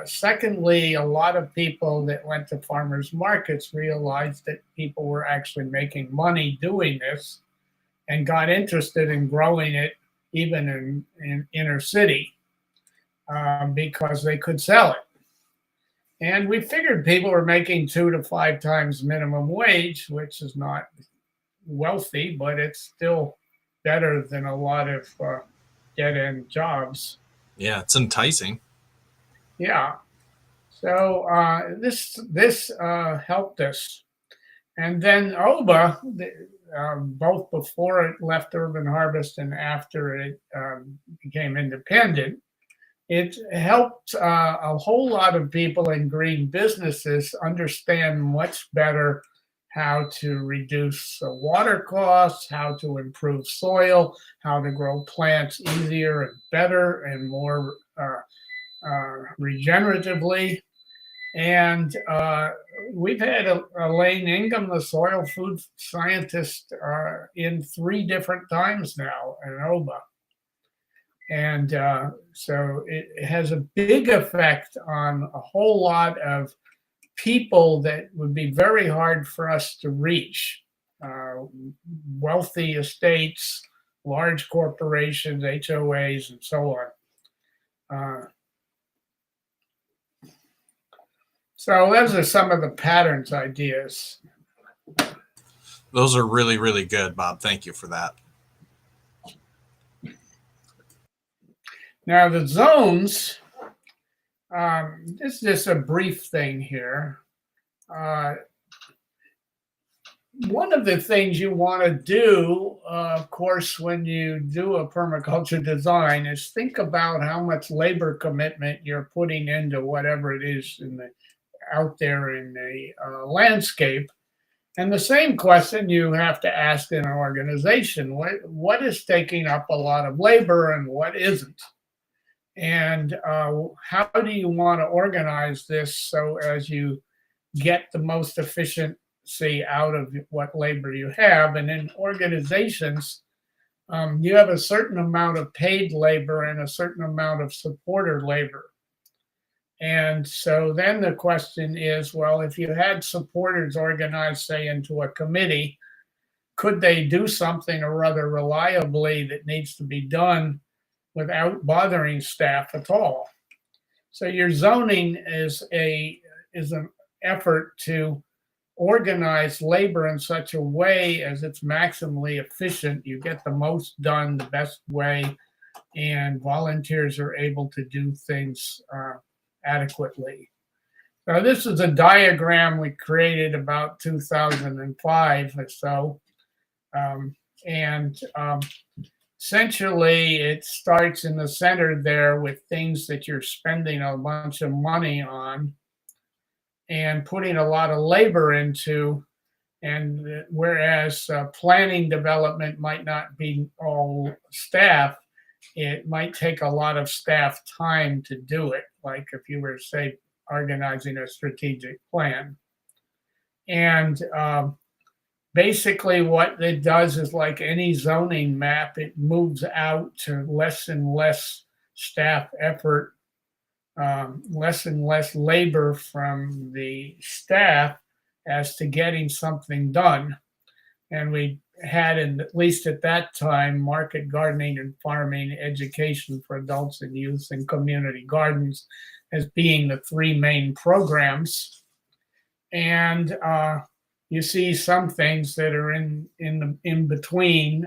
secondly, a lot of people that went to farmers markets realized that people were actually making money doing this and got interested in growing it even in inner city because they could sell it. And we figured people were making 2 to 5 times minimum wage, which is not wealthy, but it's still better than a lot of dead-end jobs. Yeah, it's enticing. Yeah. So this helped us. And then OBA, both before it left Urban Harvest and after it became independent, it helped a whole lot of people in green businesses understand much better how to reduce water costs, how to improve soil, how to grow plants easier and better and more regeneratively. And we've had Elaine Ingham, the soil food scientist, in 3 different times now in OBA. And so it has a big effect on a whole lot of people that would be very hard for us to reach. Wealthy estates, large corporations, HOAs, and so on. So those are some of the patterns ideas. Those are really, really good, Bob. Thank you for that. Now the zones, this is just a brief thing here. One of the things you want to do, of course, when you do a permaculture design is think about how much labor commitment you're putting into whatever it is out there in the landscape. And the same question you have to ask in an organization. What is taking up a lot of labor and what isn't? And how do you want to organize this so as you get the most efficiency out of what labor you have? And in organizations, you have a certain amount of paid labor and a certain amount of supporter labor. And so then the question is, well, if you had supporters organized, say, into a committee, could they do something or other reliably that needs to be done without bothering staff at all? So your zoning is an effort to organize labor in such a way as it's maximally efficient. You get the most done the best way, and volunteers are able to do things adequately. Now, this is a diagram we created about 2005 or so. Essentially, it starts in the center there with things that you're spending a bunch of money on and putting a lot of labor into. And whereas planning development might not be all staff, it might take a lot of staff time to do it, like if you were, say, organizing a strategic plan. And basically what it does is like any zoning map, it moves out to less and less staff effort, less and less labor from the staff as to getting something done. And we had, at least at that time, market gardening and farming education for adults and youth and community gardens as being the three main programs. And you see some things that are in between,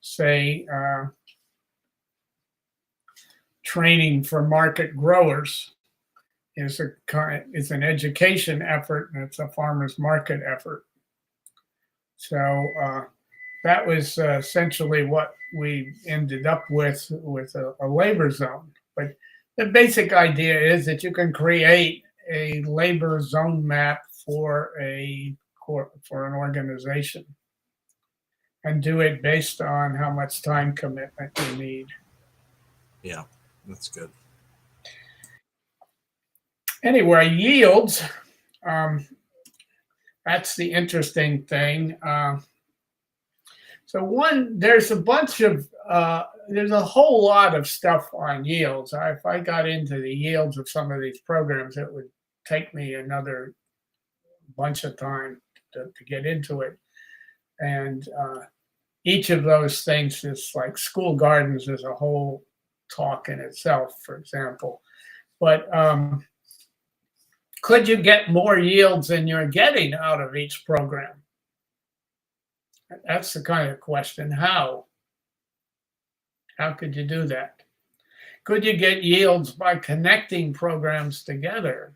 say, training for market growers is an education effort, and it's a farmers market effort. So that was essentially what we ended up with a labor zone. But the basic idea is that you can create a labor zone map for an organization and do it based on how much time commitment you need. Yeah, that's good. Anyway, yields. That's the interesting thing. There's a whole lot of stuff on yields. If I got into the yields of some of these programs, it would take me another bunch of time to get into it. And each of those things is like school gardens is a whole talk in itself, for example. But could you get more yields than you're getting out of each program? That's the kind of question. How? How could you do that? Could you get yields by connecting programs together?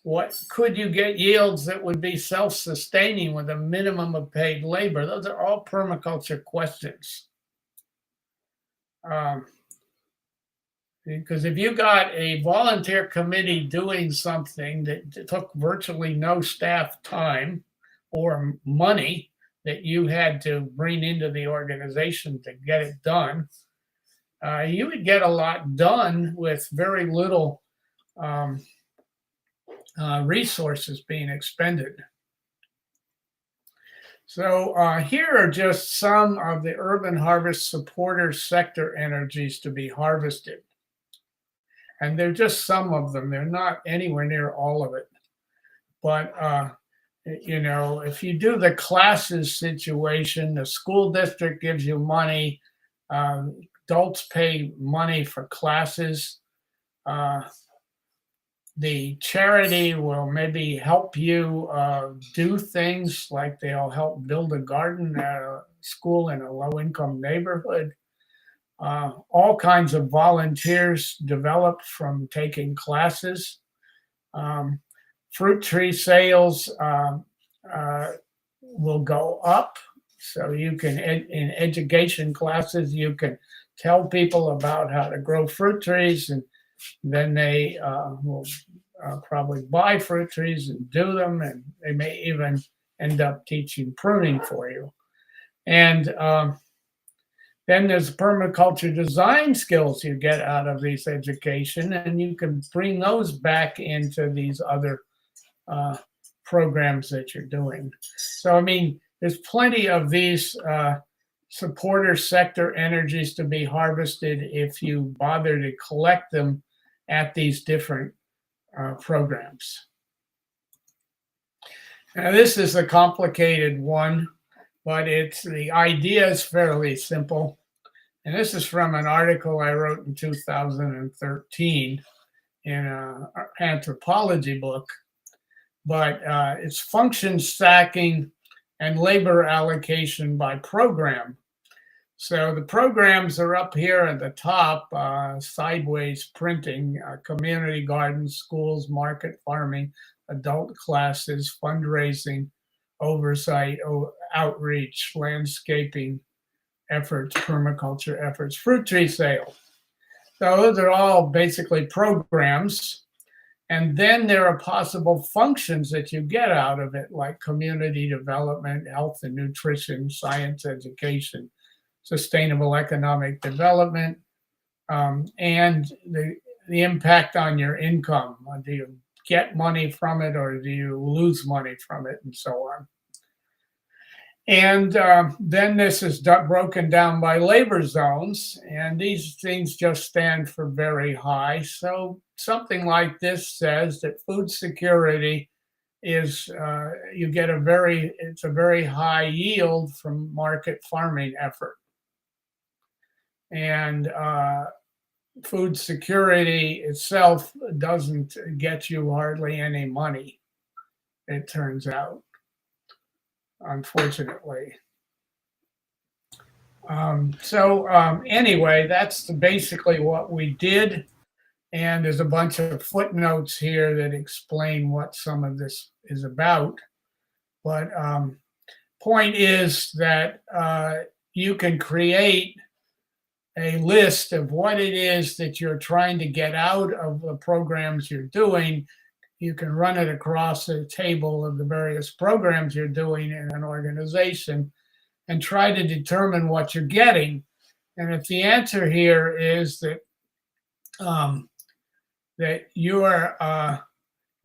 What could you get yields that would be self-sustaining with a minimum of paid labor? Those are all permaculture questions. Because if you got a volunteer committee doing something that took virtually no staff time or money that you had to bring into the organization to get it done, you would get a lot done with very little resources being expended. So here are just some of the urban harvest supporter sector energies to be harvested. And they're just some of them. They're not anywhere near all of it. But, if you do the classes situation, the school district gives you money. Adults pay money for classes. The charity will maybe help you do things like they'll help build a garden at a school in a low-income neighborhood. All kinds of volunteers develop from taking classes. Fruit tree sales will go up. So you can, in education classes, you can tell people about how to grow fruit trees, and then they will probably buy fruit trees and do them, and they may even end up teaching pruning for you. And then there's permaculture design skills you get out of this education, and you can bring those back into these other programs that you're doing. So, I mean, there's plenty of these supporter sector energies to be harvested if you bother to collect them at these different programs. Now, this is a complicated one, but the idea is fairly simple. And this is from an article I wrote in 2013 in an anthropology book. But it's function stacking and labor allocation by program. So the programs are up here at the top, sideways printing, community gardens, schools, market farming, adult classes, fundraising, oversight, outreach, landscaping efforts, permaculture efforts, fruit tree sale. So those are all basically programs. And then there are possible functions that you get out of it, like community development, health and nutrition, science education, sustainable economic development, and the impact on your income. Do you get money from it, or do you lose money from it, and so on? And then this is broken down by labor zones, and these things just stand for very high. So something like this says that food security is you get it's a very high yield from market farming effort. And food security itself doesn't get you hardly any money, it turns out, unfortunately. Anyway, that's basically what we did. And there's a bunch of footnotes here that explain what some of this is about. But point is that you can create a list of what it is that you're trying to get out of the programs you're doing. You can run it across a table of the various programs you're doing in an organization and try to determine what you're getting. And if the answer here is that that you are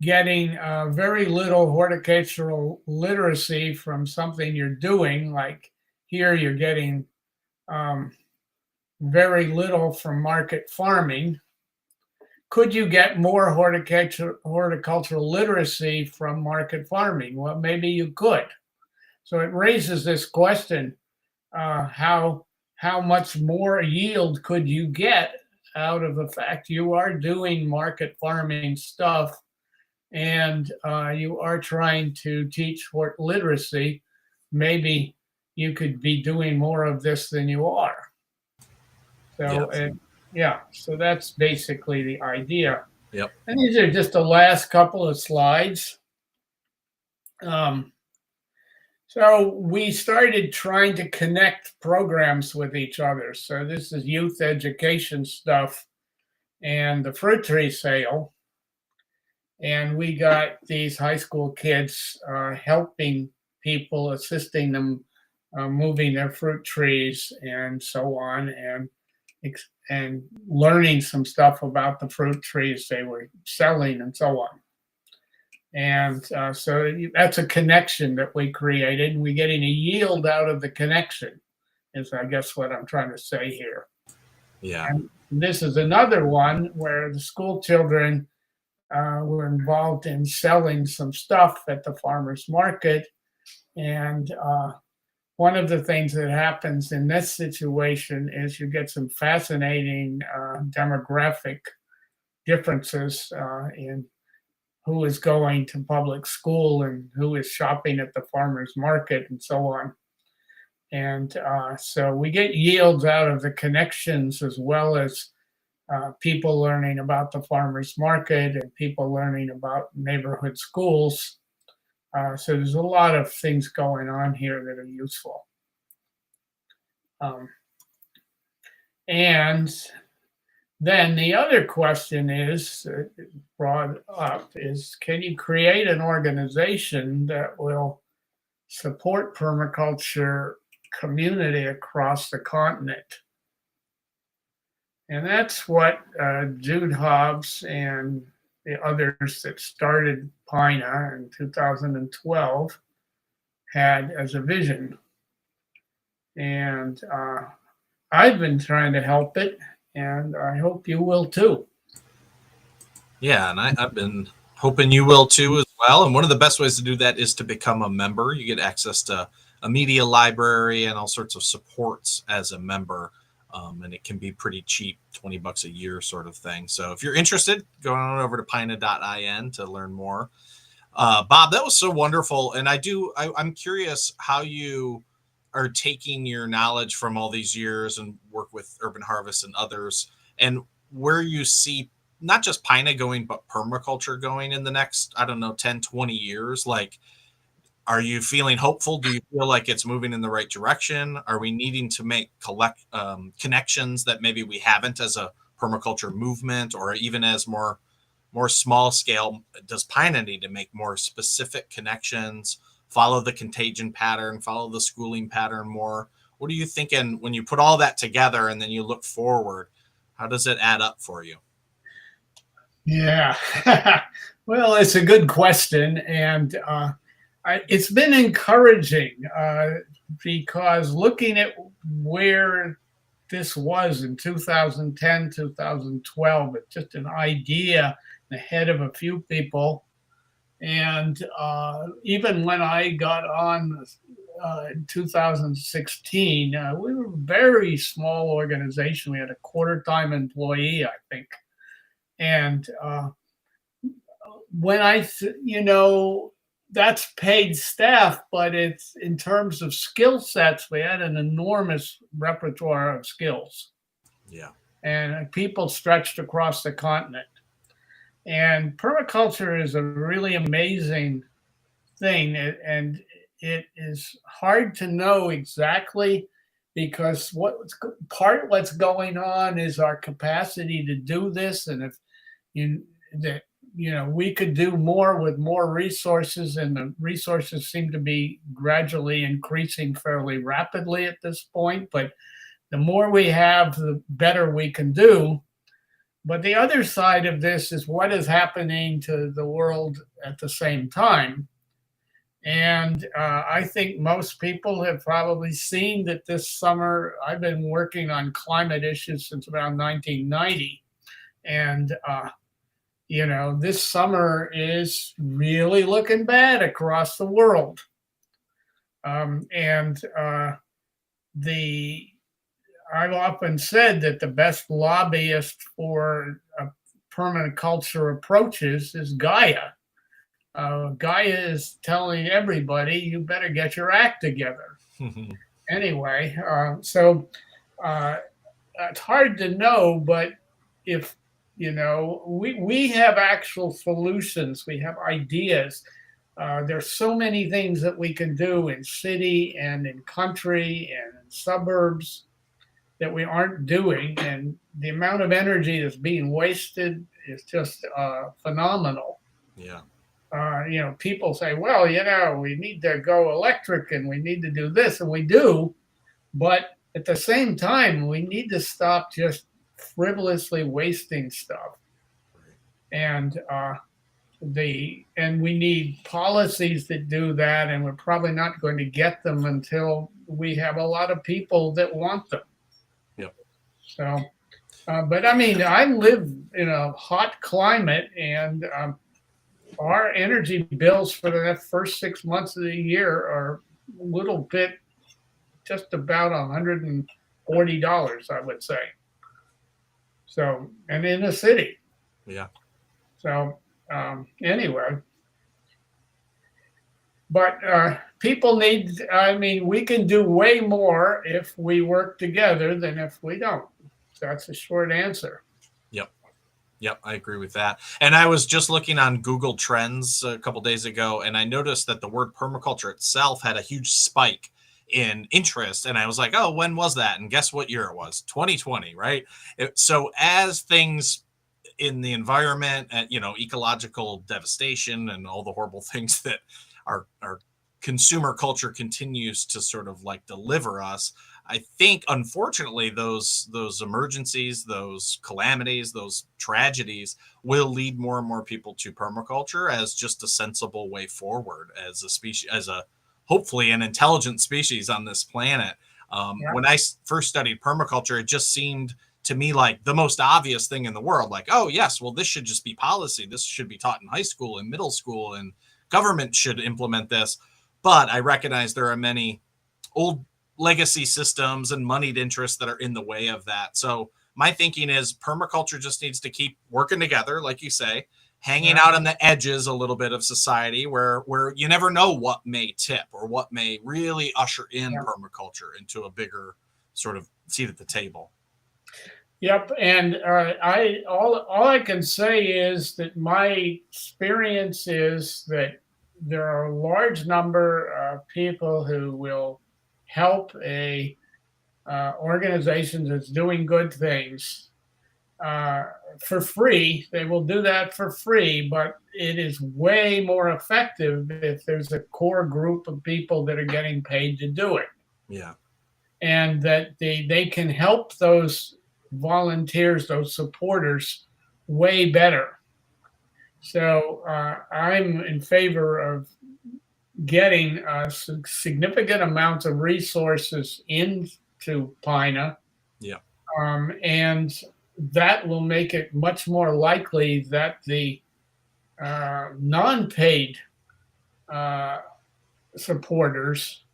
getting very little horticultural literacy from something you're doing, like here you're getting very little from market farming, could you get more horticultural literacy from market farming? Well, maybe you could. So it raises this question, how much more yield could you get out of the fact you are doing market farming stuff and you are trying to teach hort literacy? Maybe you could be doing more of this than you are. So, Yes. yeah, so that's basically the idea. Yep. And these are just the last couple of slides. So we started trying to connect programs with each other. So this is youth education stuff and the fruit tree sale. And we got these high school kids helping people, assisting them moving their fruit trees and so on, and learning some stuff about the fruit trees they were selling and so on. And so that's a connection that we created, and we're getting a yield out of the connection, is I guess what I'm trying to say here. Yeah. And this is another one where the school children were involved in selling some stuff at the farmer's market. And one of the things that happens in this situation is you get some fascinating demographic differences in who is going to public school and who is shopping at the farmer's market and so on. And so we get yields out of the connections as well as people learning about the farmer's market and people learning about neighborhood schools. So there's a lot of things going on here that are useful. And then the other question is brought up is, can you create an organization that will support permaculture community across the continent? And that's what Jude Hobbs and the others that started PINA in 2012 had as a vision. And I've been trying to help it, and I hope you will too. Yeah, and I've been hoping you will too as well. And one of the best ways to do that is to become a member. You get access to a media library and all sorts of supports as a member. And it can be pretty cheap, $20 a year sort of thing. So if you're interested, go on over to pina.in to learn more. Bob, that was so wonderful. And I'm curious how you are taking your knowledge from all these years and work with Urban Harvest and others, and where you see not just PINA going, but permaculture going in the next, 10, 20 years. Like, are you feeling hopeful? Do you feel like it's moving in the right direction? Are we needing to make connections that maybe we haven't as a permaculture movement, or even as more small scale? Does PINA need to make more specific connections, follow the contagion pattern, follow the schooling pattern more? What are you thinking when you put all that together and then you look forward? How does it add up for you? Yeah, well, it's a good question. And It's been encouraging because looking at where this was in 2010, 2012, it's just an idea in the head of a few people. And even when I got on in 2016, we were a very small organization. We had a quarter-time employee, I think. And when that's paid staff, but it's in terms of skill sets, we had an enormous repertoire of skills. Yeah. And people stretched across the continent. And permaculture is a really amazing thing. And it is hard to know exactly because what's going on is our capacity to do this. And if we could do more with more resources, and the resources seem to be gradually increasing fairly rapidly at this point. But the more we have, the better we can do. But the other side of this is what is happening to the world at the same time. And I think most people have probably seen that this summer I've been working on climate issues since around 1990. And, this summer is really looking bad across the world. I've often said that the best lobbyist for permaculture approaches is Gaia. Gaia is telling everybody, you better get your act together. Anyway, so it's hard to know, but if, we have actual solutions, we have ideas. There's so many things that we can do in city and in country and in suburbs that we aren't doing, and the amount of energy that's being wasted is just phenomenal. Yeah. People say, well, we need to go electric and we need to do this, and we do, but at the same time, we need to stop just frivolously wasting stuff. And we need policies that do that, and we're probably not going to get them until we have a lot of people that want them. So, but I mean, I live in a hot climate, and our energy bills for the first 6 months of the year are a little bit, just about $140, I would say. So, and in the city. Yeah. So, anyway. But people we can do way more if we work together than if we don't. That's a short answer. Yep, I agree with that. And I was just looking on Google Trends a couple days ago, and I noticed that the word permaculture itself had a huge spike in interest. And I was like, oh, when was that? And guess what year it was? 2020, right? So as things in the environment, ecological devastation and all the horrible things that our consumer culture continues to sort of like deliver us, I think, unfortunately, those emergencies, those calamities, those tragedies will lead more and more people to permaculture as just a sensible way forward as a species, as a hopefully an intelligent species on this planet. When I first studied permaculture, it just seemed to me like the most obvious thing in the world. Like, oh, yes, well, this should just be policy. This should be taught in high school and middle school, and government should implement this. But I recognize there are many old legacy systems and moneyed interests that are in the way of that. So my thinking is permaculture just needs to keep working together, like you say, hanging out on the edges a little bit of society where you never know what may tip or what may really usher in permaculture into a bigger sort of seat at the table. Yep. And all I can say is that my experience is that there are a large number of people who will help a organization that's doing good things for free. They will do that for free, but it is way more effective if there's a core group of people that are getting paid to do it. Yeah. And that they can help those volunteers, those supporters, way better. So I'm in favor of getting significant amounts of resources into PINA, Yeah. and that will make it much more likely that the non-paid uh, supporters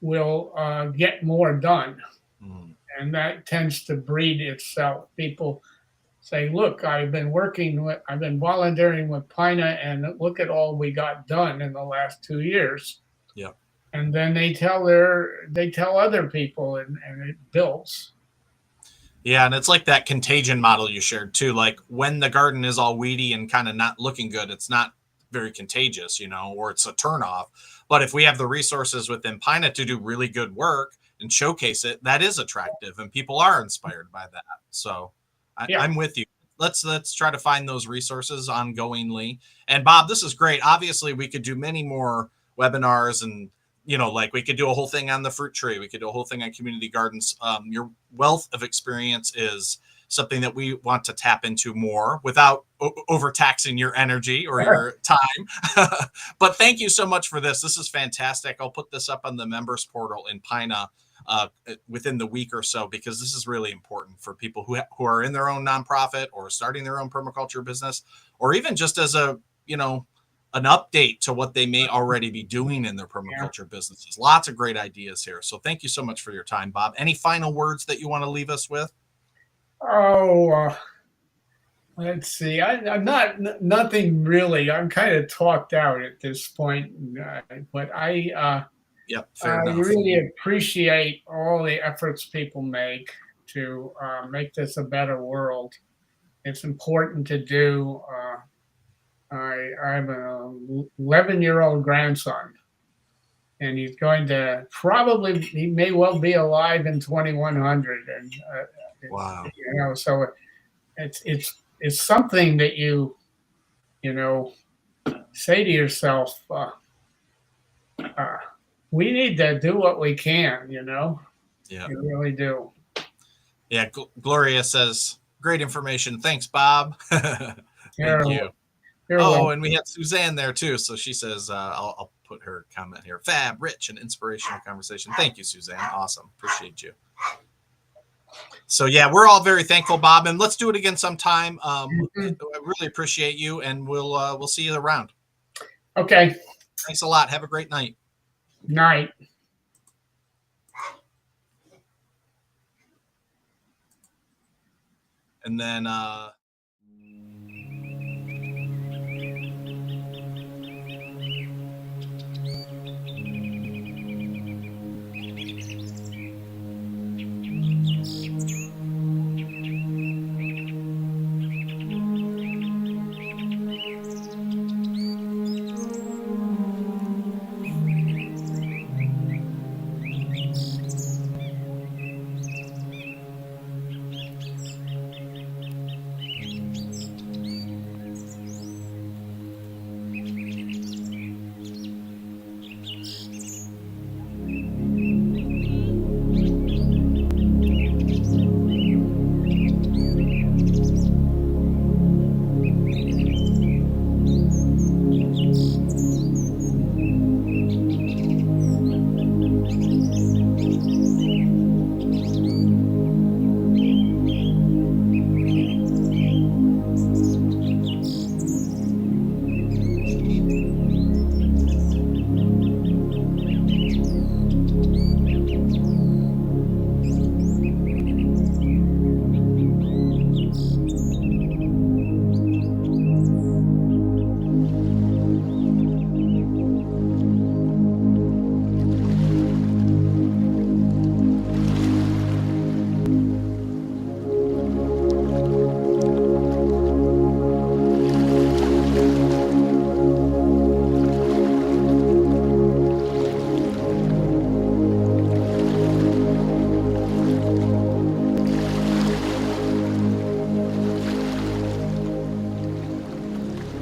will get more done. Mm. And that tends to breed itself. People say, look, I've been volunteering with PINA, and look at all we got done in the last 2 years. Yeah. And then they tell other people, and it builds. Yeah, and it's like that contagion model you shared too. Like when the garden is all weedy and kind of not looking good, it's not very contagious, or it's a turnoff. But if we have the resources within PINA to do really good work and showcase it, that is attractive, and people are inspired by that. So Yeah. I'm with you. Let's try to find those resources ongoingly. And Bob, this is great. Obviously, we could do many more webinars, and like we could do a whole thing on the fruit tree. We could do a whole thing on community gardens. Your wealth of experience is something that we want to tap into more without overtaxing your energy or your time. But thank you so much for this. This is fantastic. I'll put this up on the members portal in PINA within the week or so, because this is really important for people who are in their own nonprofit or starting their own permaculture business, or even just as an update to what they may already be doing in their permaculture businesses. Lots of great ideas here. So thank you so much for your time, Bob. Any final words that you want to leave us with? Oh, let's see. I'm nothing really. I'm kind of talked out at this point, but Yep, fair I enough. really appreciate all the efforts people make to make this a better world. It's important to do. I have an 11-year-old grandson, and he's going to he may well be alive in 2100, and Wow. so it's something that you know say to yourself, we need to do what we can. Yeah. You really do. Yeah. Gloria says, great information. Thanks, Bob. Thank you. Welcome. And we had Suzanne there too. So she says, I'll put her comment here. Fab, rich, and inspirational conversation. Thank you, Suzanne. Awesome. Appreciate you. So yeah, we're all very thankful, Bob, and let's do it again sometime. I really appreciate you, and we'll see you around. Okay. Thanks a lot. Have a great night. Night. And then